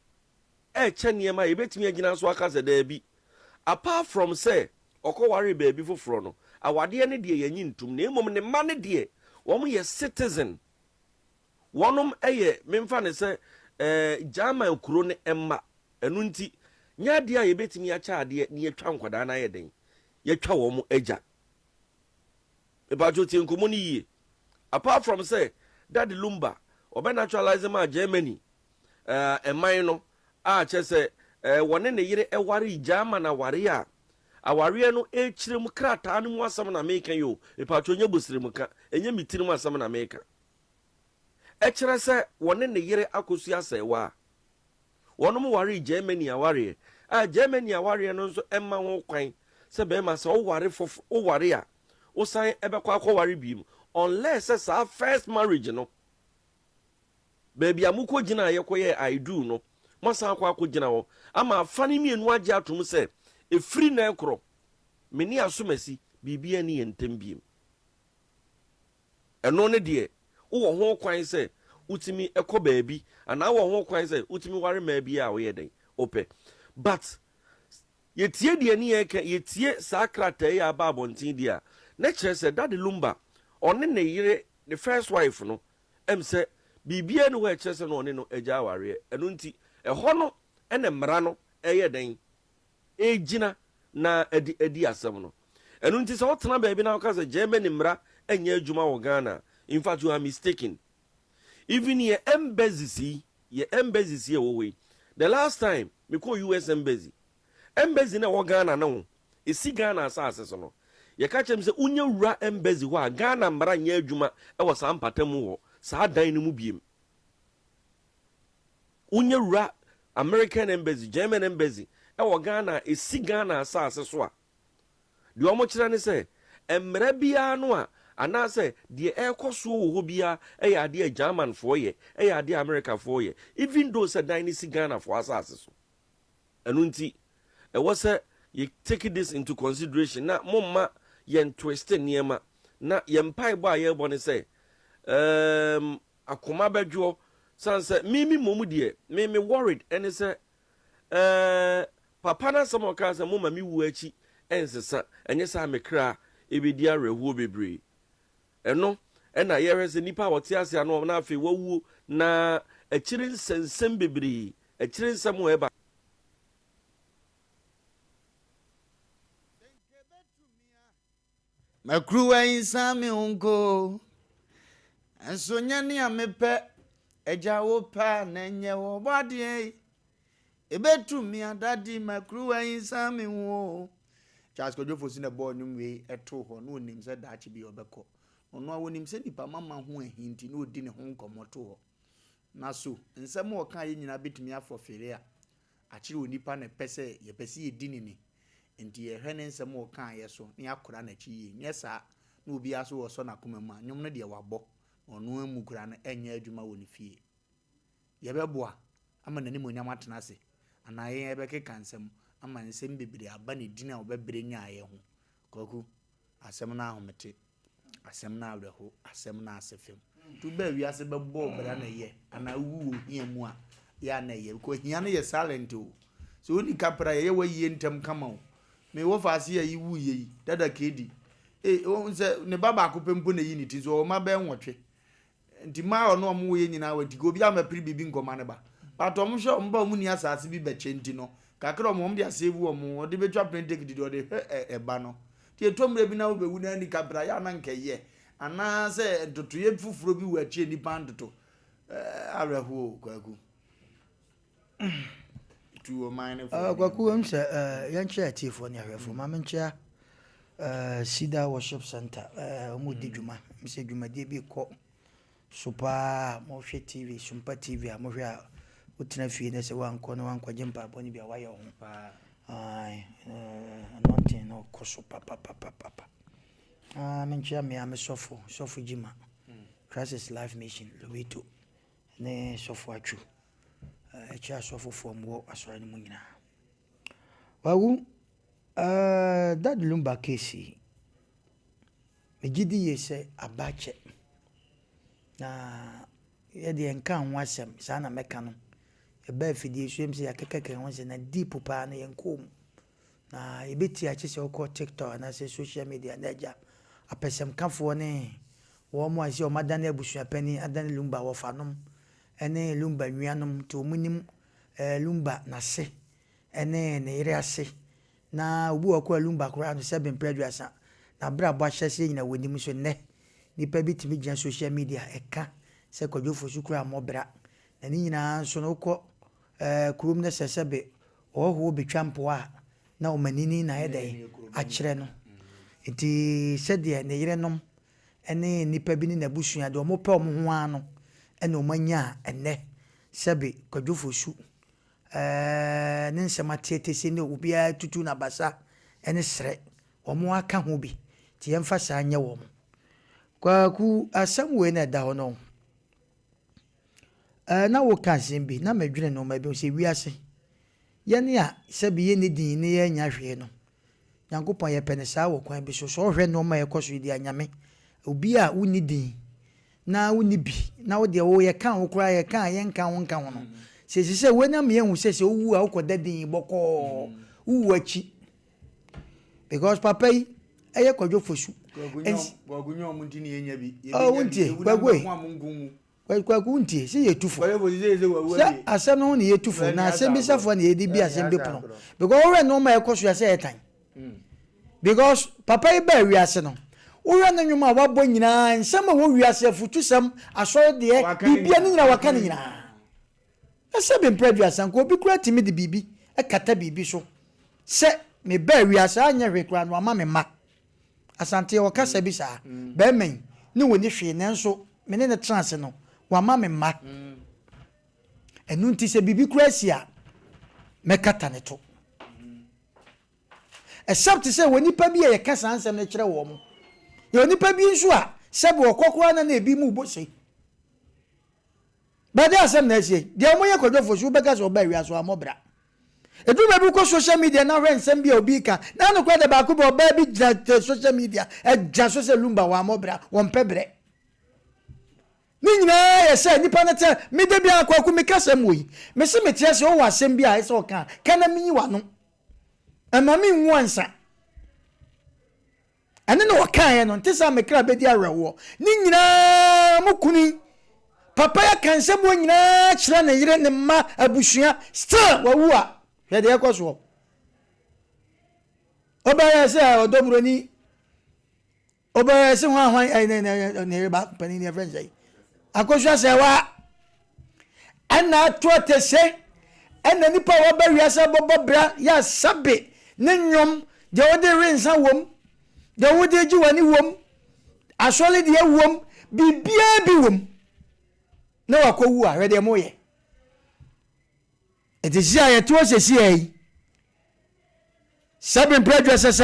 niema ye betimi agina so aka se da bi apart from say okọ ware baby foforo no awade ne de ye nyintum na emom ne ma ne de wo mo ye citizen wonom memfa ne se German kuro ne emma enu nti nya de a ye betimi acha ade ne ye twa nkwada na ye den ye twa wo mo agya ba jo tie nkomo ni yi apart from say Daddy Lumba obe naturalize ma Germany eman no a chese wone ne yire eware German na ware a aware no echirem krata no mu asam na meka yo epacho nya bosirem ka enye mitirim asam na meka echire se wone ne yire akosu asewa wono mu ware Germany aware a Germany aware no nso emma ho kwan se be ma se o ware fof o ware a o san ebekwa akware biem unless sa first marriage no baby amuko gina yekoye I do no masa akwa akogina wo ama fani mienu age atom se efri na ekro meni asomasi bibia ni yentembiem eno ne de wo ho kwan se utimi ekọ baabi ana wo ho kwan se utimi ware ma bia a wo yeden ope but yetie de ni yetie sakrata ya ba abontin dia na kire se Daddy Lumba one ne yire the first wife no se bibia no wa kire se no one no agya ware eno nti eho no ene mra no yeden ejina na edi asem no eno nti se wotena baabi na waka se Germany mra enya adwuma wo Ghana. In fact you are mistaken. Even your embassy wo we the last time me call US embassy na wo Ghana na esi Ghana asase so no ye ka chem se unya wura embassy ho a Ghana mra nya adwuma e wo sa mpatam ho sa dan ni mu biem unya wura American embassy German embassy e wo Ghana esi Ghana asase so a de omo kira ne se emra bia no a ana say the ekoso wo bia ya ade German for ye ya ade America for ye even though say dynasty Ghana for asase so enu nti e was you take this into consideration na momma yen twist niema na yen pai ba ye bone say akoma badwo san say mimi momu de mimi worried and say papa na some ka say momma mi wu achi ensesa enye sa mekra ebedia rehuo bebre eno ena yerese nipa wote ase no na afi wawu na achirin sensem bebre achirin samu eba makruwa insami unko enso nyane amepe eja wo pa na nye wo bode ebetumi adadi makruwa insami wo Charles Kojo si na ball numwe eto ho no nim se da achi bi obekọ ono awo nim se nipa mama ho ahinti no odi ne ho nkomoto ho na so nsem o kan ye nyina betumi afofere a achiri onipa na pese ye pese ye dini ni enti ye hwe ne nsem o kan ye so ne akora na chi ye nye sa na obi aso wo so na koma mu anyom no de wabọ ono amu kura na enya adwuma wo ni fie ye beboa ama nani mo nyama tena se ana ye ebeke kansem ama nsem bibiri aba ne dina obebre nya aye ho koku asem na ahomete asem na awreho asem na asefem tu ba wi ase bebo bra na ye ana wu ohia mu a ya na ye ko hia na ye silent o so oni kapra ye wa yie ntem kama o me wo fa ase yi wu ye dada kedi o nse ne baba akopempo na yi ni ti so o ma be nwotwe nti ma ono mo ye nyina wa digo bi amapiri bibi nkoma ne ba patom hwe mba mu ni asase bi beche nti no kakra mo mde asevu omo de betwa plentek didi ode eba no ti etomre bi na wo bewu na ni kabra ya na nkeye ana se dotoye fufuro bi wachi ni pandoto areho kwaku to mine kwaku am say yanche tifo ne ahwefo ma menche Sida Worship Center omo di djuma mse djuma die bi ko Sompa mo hwe TV Sompa TV mo hwe a utina fie ne se wanko no wanko jempa boni bia waye ho ai anointing no koso papa menche me am sofo jima Crisis Life Mission Lowito ne sofo atwu echa sofo from wo asora ni munyina wawu that Lumba case megidi yese abache na ye de enka nwasem sa na meka no e ba fidie suem se yakekeke ho se na deep pa na yenkom na ebeti a chese okọ TikTok na se social media na ja apesem kafo ne wo mo ase o madane abusua pani adane Lumba Wofa nom ene Lumba nnuanom to munim Lumba na se ene ne ire ase na obu akwa Lumba kura no 7 preduasa na bra bo ahyese nyina wonim so ne nipa bitimi gyan social media eka se kwadwofo su kura mobra na ni nyina so no kọ kurum ne sesebe oho betwampo a na omanini na yedai a kire no enti sede ne yerenom ene nipa bi ni na busua de omo pe omo ho ano ene omanya ene sebe kwadwofo su ne nsema tietese ne obia tutu na basa ene sre omo aka ho bi ti yemfa sa anya wo mo kwaku asem we na da ho no na wo ka simbi na madwene no ma bi se wiase yene a sebe ye ne din ne ye nya hwe no Nyankopon ye pene sa wo kwan bi so hwe no ma ye koso di anyame obi a woni din na woni bi na wo de wo ye kan wo kura ye kan ye nkan wo nkan wo no se we na me hu se owu a wo dadin boko uwu achi because papa yi eye kwadwo fosu gwagunyo omunti ni yenya bi wontie gwagwe kwaku ntie se ye tufo se asem no ne ye tufo na asem bi safo na ye di bi asem bi pono because we no ma ekoso ya se etan because papa yi ba wiase no wo na nwuma wabo nyina nsem wo wiase futu sem asoro de bibia ni nyina waka ni nyina ese be preduasa nko obi kura timi de bibi ekata bibi so se me ba wiase anya hwe kura no ama me ma asante wo kasa bi sa ba men ni woni hwe nenso me ne trance no wa ma me ma enu nti se bibi kura sia me kata ne to except say woni pa bi ye kasa ansem ne kire wo mo ye woni pa bi nso a se be okokora na ebi mu bo se ba de asem na sie de mo ye kwadofo su be kasa oba wiaso amobra edu be bi ko social media na hwe nsem bi obi ka na no kwa de ba ko be oba bi social media ja social Lumba wa amobra won pebre ni nyina ye se nipa na te me de bia akwaku me kasa moyi me se me tie se o wa asem bi a ese o kan kana mi wa no amami nwansa ane no wakan no ntesa me kra be di arewo ni nyina mukuni papa ya kanse mo nyina kire na yire ne ma abusua still wawu a ye de yakoso obaya se odomroni obaya se hwan ne ba pani ne friends ai akoso se wa ana tote se ana nipa wa ba wiasa bobo bra ya sabe ne nyom de wode rensa wom de wode ji wani wom asole de wom bibia bi wom na wakowu a rede moye etisia ye to sesi ai sabin prejudice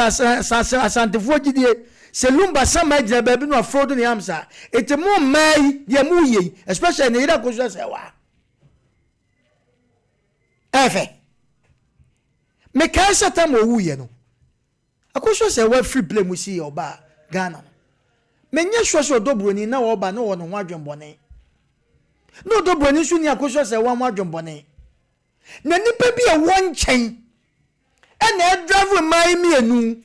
asantefo gidie se Lumba sama gina ba bi no afrodo ne amsa etemo mai de mu ye especially ne ira koso se wa efe me ka sata mo wuye no akoso se wa free play mu si oba Ghana me nya hwehwe odobroni na oba na wo no ho adwembone no odobroni su ni akoso se wa mo adwembone na nipa bi e won chen na drive mai mienu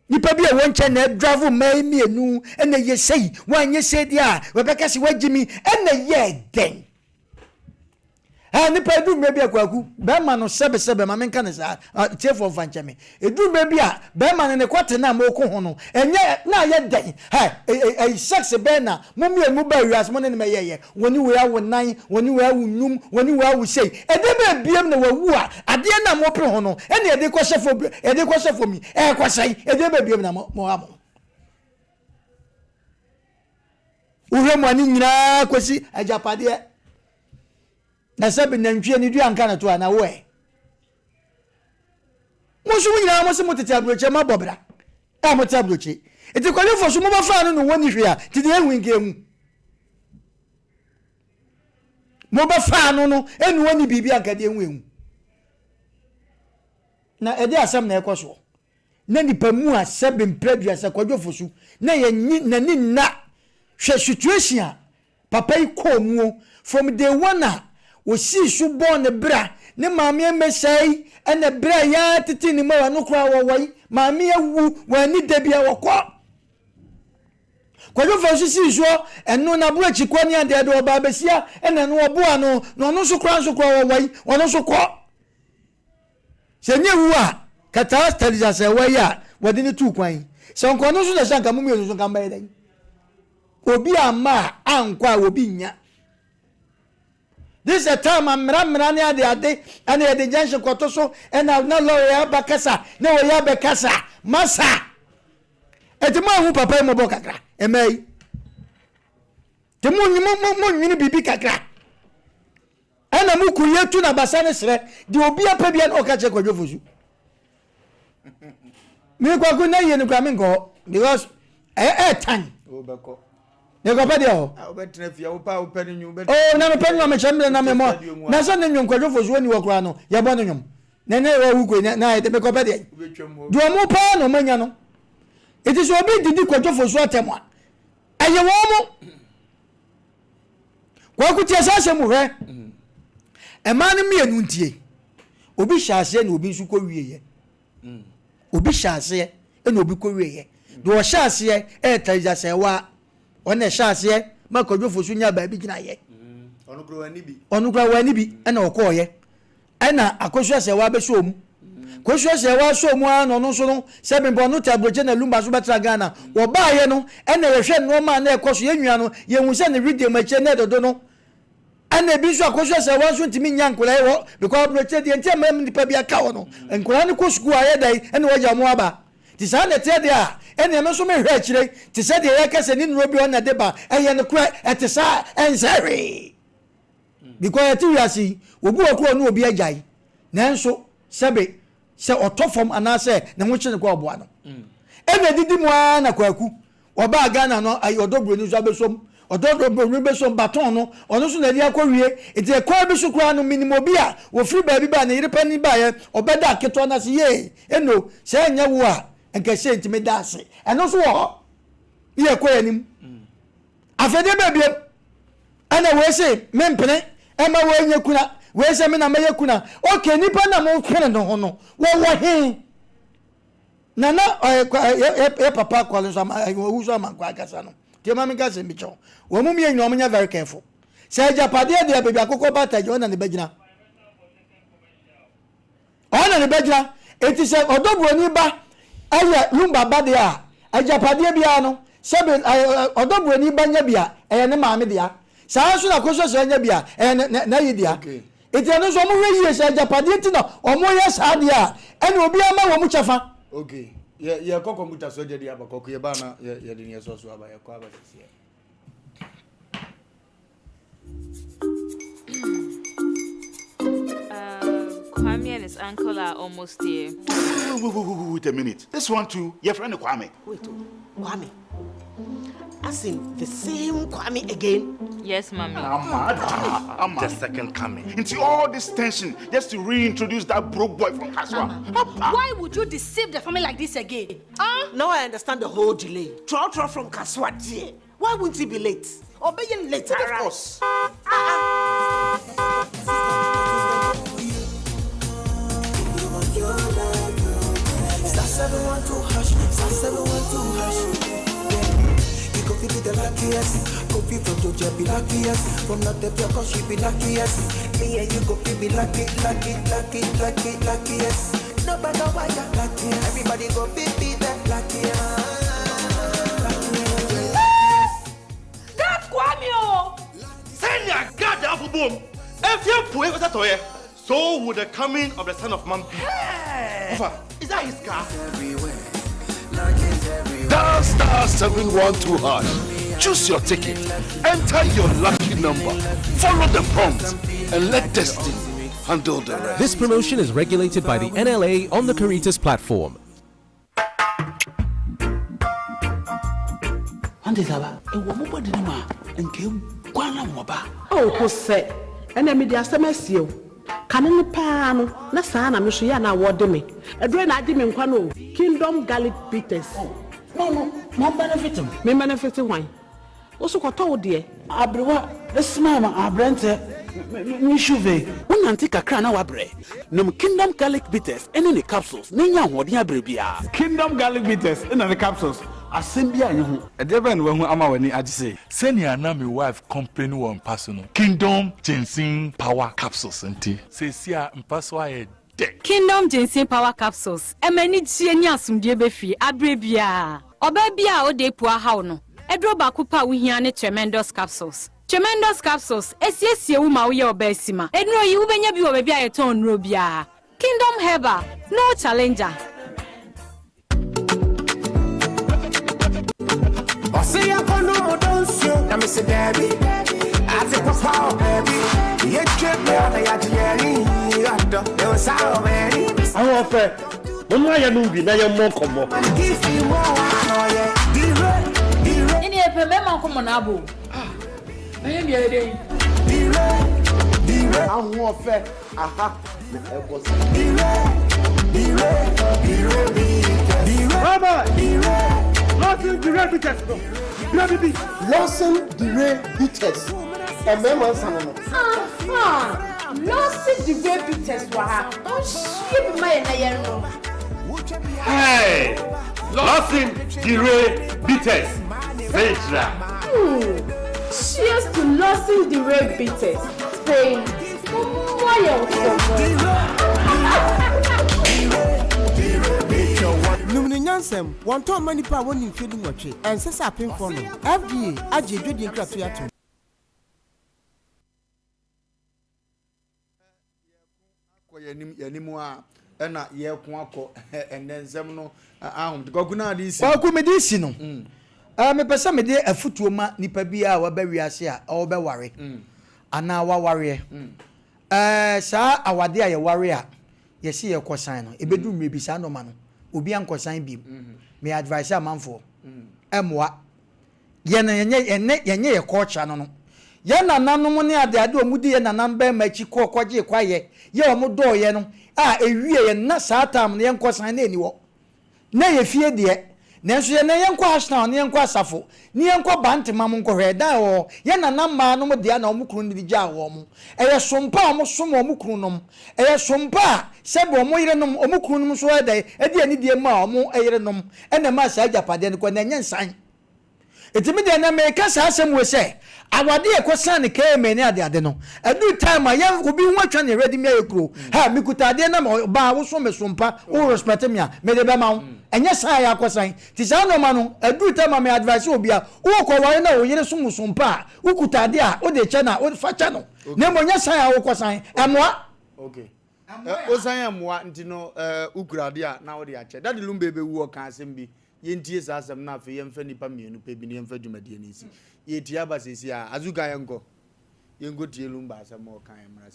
nipa bi e won chen na drive mai mienu na ye sei wan ye sei dia we beka si wagimi na ye den ha ni pa edu mebi akwaku be ma no sebe ma menka ne sa tie for fanche me edu mebi a be ma ne kwate na ma oku ho no enye na ye dan ha sex be na mumie mu ba wias mo ne me yeye woni we awo nan woni we awo num woni we awo sei ede be biem na wawu a ade na mo pre ho no ene ede ko shefo mi ko sei ede be biem na mo amo uhe mo ani nyina kwesi ajapade na sabi nantwie ni dua nka na to ana wo e mo so nyina mo se mo tete abroche ma bobra e mo tete abroche eti kwale fo so mo ba fa no woni hwe a tete ehu nkemu mo ba fa no enu woni bibi anka de ehu na ede asam na ekoso na nipa mu a sabi mpredua sa kwadwo fo so na ye na ni na hwe situation papa yi komuo from day one wo si su born bra ne maame emesai ene bra ya titi ni ma no kra wo wai maame awu wani dabia wokọ kwajo fa si so eno na bu achi kwani ade ade oba besia ene no obo ano no so kra wo wai ono so kọ senye wu a kata staliza se wai a wodi ni tu kwan se onko no so da shanka mumu so kan ba yeden obi ama ankwa obi nya. This is a time I'm running at the ade and the junction kotoso and I'll not lawyer bakasa no ya bekasa masa etema hu papa mo bokakra emei temu nyini bibi kakra ana mu kuyetu na basane sre de obi apabia na okache kwadwofosu mi kwa ku na yenu kwa mingo because time obeko Nego pedi o. Obetre fia wo pa openi nyu bet. Oh na me peni o me chemle na me mo. Na so ne nyu kwadwo fozu oni wo kra no. Ya bo no nyum. Nene wo wuko na ete me ko pedi. Do mo pa no manya no. Iti so obi didi kwadwo fozu atemo. Aye wo mo. Kwa ku tie sase mu hwe. E ma ne me enu ntie. Obi hyase na obi nsu ko wieye. Obi hyase na obi ko wieye. Do o hyase e taja se wa one shase makodwo fosu nya ba bi gina ye onukra wani bi na okoye na akosua se wa be so mu kosua se wa so mu an no so no se bi bo no tabroje na lumba so betra Ghana wo ba ye no na yehwe no ma na ekoso ye nwua no ye hu se ne video mache na dodo no ana bi so akosua se wa so ntimi nya nkola wo because broche de ntem mam nipa bi aka wo no nkola ne ko school aye dai na waja mu aba ti sa na te de a ene me so me hwe akire ti se de ye kase ni nro bi on na de ba eye ne kura etisa ensari because ti wiasi obu okro no obi ajai nanso sebe se otofom anase ne ho chine kwa oboa no ene didi mu na kwaku oba Ghana no ayi odobro ni so abesom odobro ni besom baton no ono so na dia kwawie eti e kwa bi so kura no minimo bi a wo free ba bi ba na yire pani ba ye obeda aketo na se ye eno se anya wo a enke se ntime dase eno so wo ye kwa anim afede bebiem ana we se mempene ema we nya kuna we se me na me yakuna okay nipa na mo pene no ho no wo he nana e papa kwale so wo so man kwa kasa no tie ma me kasa mi cho wo mu me nyo nya very careful se japade de bebi akoko bata je ona ne bagina ona ne bagina eti se odobro ni ba aya lumba ba de a ajapade bia no sebe odobro ni ba nya bia eye ne maame dia saa so na koso se nya bia na yidia eti eno so mo hwe yi se ajapade ti no omo ye saa dia ene obi ama wo mu chafa okay ye kokko muta so je dia bakoko ye ba na ye de ne so so aba ye kwa ba se Kwame and his uncle are almost here. Wait a minute. This one too, your friend Kwame. Wait, Kwame. Asem the same Kwame again? Yes, mommy. I'm the second coming. Into all this tension just to reintroduce that broke boy from Kaswa. Why would you deceive the family like this again? Now I understand the whole delay. Troll from Kaswa, dear. Why wouldn't he be late? Or be late? Of course. be the luckiest. Kofi from Georgia be luckiest. From not the cause she be luckiest. Me and you go be luckiest. No matter what you're luckiest. Everybody go be the luckiest. That's Kwamio! Send your God down for boom. If you put it toy, so would the coming of the Son of Man be. Wofa, is that his car? Dial star 712 #. Choose your ticket. Enter your lucky number. Follow the prompt and let destiny handle the rest. This promotion is regulated by the NLA on the Caritas platform. Oh, Jose, and then media semesio. Canon Pano, Nasana, Michiana, what me. A drain I didn't quano. Kingdom Garlic Bitters. No, benefit him. Me benefit wine. Also, what told dear? Abrewa, the smama, Abrente, Mishuve. One antique a crana wabre. No Kingdom Garlic Bitters, and any capsules. Nina, what ya brebia. Kingdom Garlic Bitters, and the capsules. Asem Mpe Nipa. A devil when ama wani adise. Send your name wife company one personal. Kingdom Ginseng Power Capsules enti. Say sia mpaso aye de. Kingdom Ginseng Power Capsules. Emani tie ni asumdie befi abrebia. Oba bia o de po aha no. Edro ba kupa wo hia ne tremendous capsules. Tremendous capsules esiesie wo ma wo ye oba asima. Enro yi wo benya bi wo ba bia ye ton nro bia. Kingdom Herbal, no challenger. See ya kono don't show. Na me say baby, I take a power baby. You trip me on ya jerry. You sour baby. I want fair. Mama ya numbi na ya mo komo. Give me more no yeah. Dire. Ini e pe mema komo na abo. Na ye bia dey. Dire. I want fair. Aha. Me e go say. Dire. Mama. Lawson the Red Bitters. Lawson the Red Bitters. And then one son. Lawson the Red Bitters waha. Oh shit my na yero. Hey! Lawson the Red Bitters. Veja. Cheers to Lawson the Red Bitters. Spain. Why Numini Nyansem, one ton money power one in feeding watch, and says up in for FDA, Aji, Judy Cratuatum. Yanimua, and not ye kwako, and then Zemno, Goguna, this. Well, Kumedisino. Me pesa me de afutuoma nipa bia wa ba wiase a o be ware ana wa ware sa awade a ye ware a ye se ye kosan no ebedu mrebi sa no ma no obi ankosan bi me advice amanfo emwa ye na yenye ye culture no no ye na nanom ne ade omudi ye na namba machi kokoje kwaye ye omodo ye no a ewie ye na sa tam ne ye nkosan na eniwo na ye fie de nenso ye na yenko hasna ne yenko asafo ne yenko bantema mo nkɔhwɛ da wo ye na namma no mo dia na omukuru ne gya wo mo eye sompa mo som omukuru nom eye sompa sebo mo yire nom omukuru nom so eda edi ani die ma mo eyire nom ena ma sa agapade ne ko na nyensan etimi de na me ka sa asem we se awade e ko san ne ka me ne ade no adu time a ye obi ho atwa ne ready me ekuro ha mi kuta ade na ba wo so me sompa wo respect me a me de be ma wo enye san ya akosan ti san no ma no adu time me advice obi a wo ko ware na wo yire so musompa wo kuta ade a wo de che na wo fa cha no ne mo nya san ya wo kosan emwa okay o san ya emwa ntino ukurade a na wo de ache dadi lumba be wu o kan asem bi yentie sa asem na afi yemfa nipa mienu pe bi ne yemfa dwumade ani si yetia ba sesi a azuga yenko yengo tie lumba asem o kan emra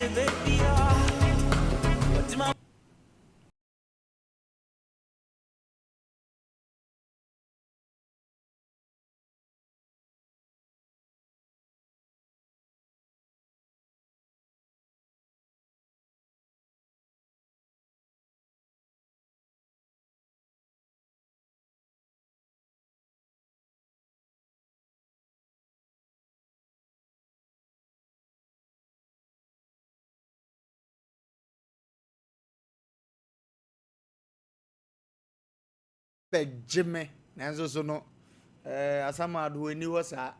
Jimmy, Nanzo no asama do eni ho sa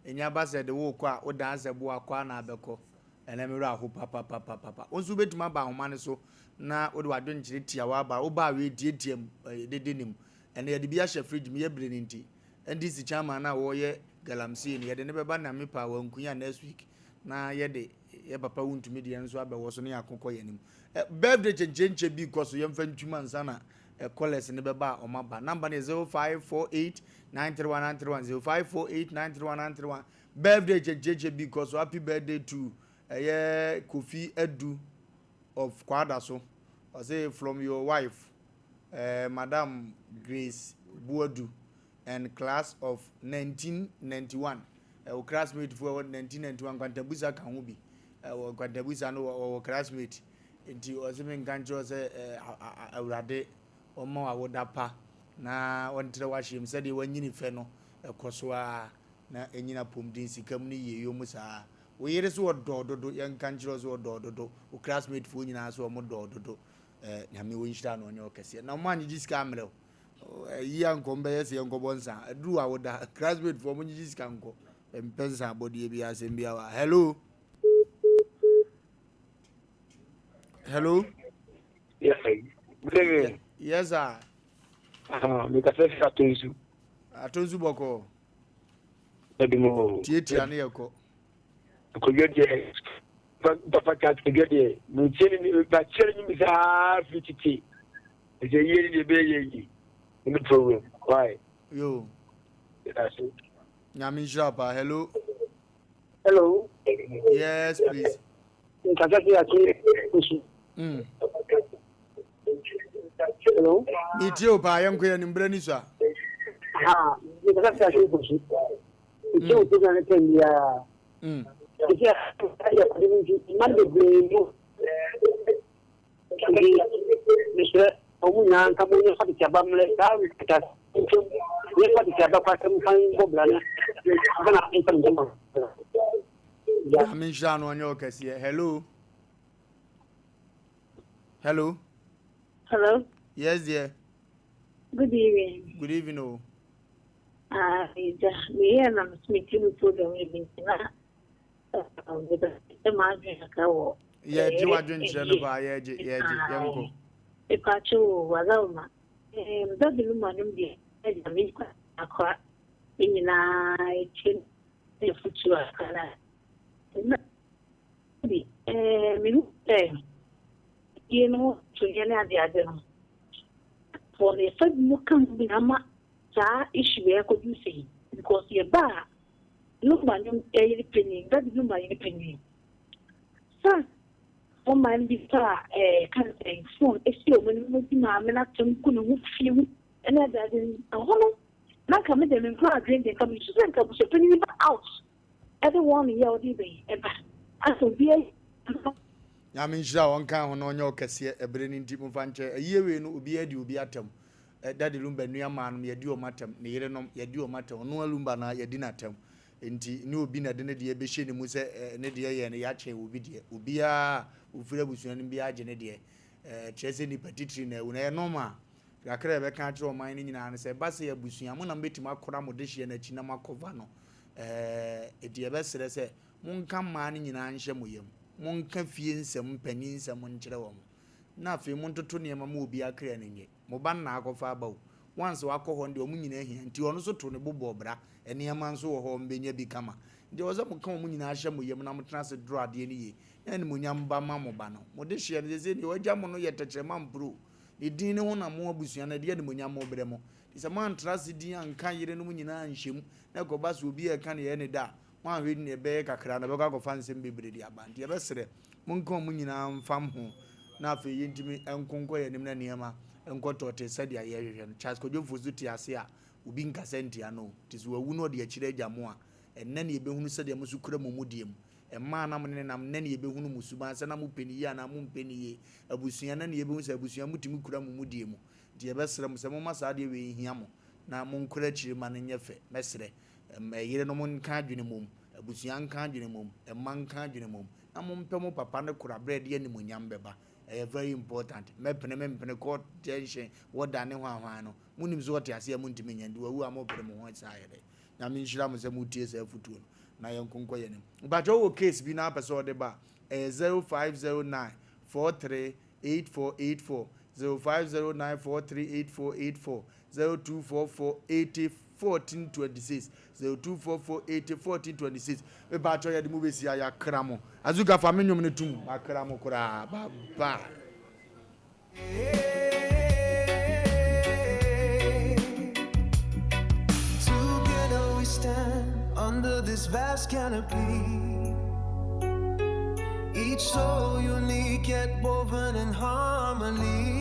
enya ba se de wo ko a wo dan se bo akwa na abeko ene me ra ho papa onzu betuma ba homa ne so na wo de wado nkyire tia wa ba wo ba we diediem dede nim ene ye de bia hye fridge me ye bre ni nti endi si chama na wo ye galamsey ni ye de ne beba na me pa wa nkunya next week na ye de ye papa wuntumi de enso abewo so ne yakokọ ye nim birthday chenche bi koso ye mfa ntuma nsa na collect ne beba o maba number is 0548931931 0548931931 birthday chenche bi koso happy birthday to Kofi Edu of Kwadaso. I say from your wife, Madam Grace Buodu, and class of 1991. Our classmate for 1991, Quantabusa Kamubi, our Quantabusa no classmate. Into Osemen Gancho say, I would have or more I would apa. Na one to watch him said he went in feno, a Koswa, na Enina Pumdinsi, Kamni, Yomusa. We hear this word do young countries or do classmate for you now, so more do Yami Winston on your case. Now, man, you just camera. Young conveyors, young Gobonsa. I drew our classmate for when you just can go and pensa body be as in be our hello. Hello? Yes, sir. Yes, sir. Because I told you. I told you, Boko. Theatre, Niako. Could get there. Papa can't get there. No chilling, but chilling is a 50. It's a yearly baby. No problem. Why? You. That's it. Yami Shapa, hello. Hello. Yes, please. Hello. Meet you, Pa, young Queen in Brenisa. Ah, because I should you to the I'm Jean on your case here. Hello. Hello. Hello. Yes, dear. Good evening. Good evening. Oh. Me and I'm speaking to the meeting with the margin. Yeah, do I drink Genova? Yeah, Yanko. If I chose Wazama, that the woman be a milk aqua in a chin, the future. You know, to the other. For the first look can be a issue where could you say? Because you're bar. Look, my penny, that is my penny. Sir, for my little can't say phone, it's still when you look my menachem couldn't feel another than a hollow. Now come in and cry, drink and come to send up with a penny out. Everyone yelled ever. I shall be a Yamin Shaw on count on your cassia, a brilliant team of Fancher, a year in Ubiadi Ubiatum. Daddy Lumba near man, ye do matter, near ye do matter, no Lumbana, ye dinner term. Inti no bina dinner dear Bishin Musa, Nedia and Yache Ubidia, Ubia, Ufrebus and Bia Genedia, Chesney Petitrine, Una Noma. Rakre can't draw mine in and say, Bassia Busia, Mona Bitima Coramodishi and a Chinama Covano. A dear best say, Monkam man in Anshamuyam. Monka fie nsem panyin nsem nkyere wo na afi montoto ne mama obi akra nenye mo ban na akọfa bawo once wakọ nde omu nyina hia nti ono so to ne bobo bra ene ma nso wo ho mbenya bi kama nde wo za mo kan omu nyina ahye mo yem na mo tena se draw ade ne ye na ne mo nyamba ma mo ba no mo de hye ne ze ne wagya mo no ye tekyere ma mpro ne din ne ho na mo abusua na de ne mo nyamba obre mo ti se man trust din anka yire no mo nyina anhyem na ko ba so obi e ka ne ye ne da wan hwe ne be kakra na be ka ko fansem bebre di abante ye be sere monka mo nyina mfam ho na afi yintimi enkonko ye nim na niema enkoto te sadia ye hwehwe no Charles Kojo Fosu ti ase a obi nkasenti ano tisu wawu no de akire agamo a enne ne ye be hunu sadia musu kura momudiem emma na mne nam ne ne ye be hunu musuba ansa na mu peni ya na mu mpeni ye abusua na ne ye be hunu sa abusua mutimi kura momudiem de ye be sere mo se mo masa de we hia mo na mo nkura chiri ma ne nyefe mesere yire no mo nka adwene mom abusua nka adwene mom emma nka adwene mom na mo mpem papa ne kura bread ye ni monyam beba very important me pene court tension what dane hwan no munim so what ase amuntimi nyande wawu amopere mo ho saa yede na me nhira mo se mutie se afutuo no na yenkonko yenem but o case bi na person de ba 0509 438484 0509438484 0244801426 0244801426 we ba cho ye de mu besi ya kramo azuga fa menwom ne tum akramo kura ba Together we stand under this vast canopy, each so unique yet woven in harmony.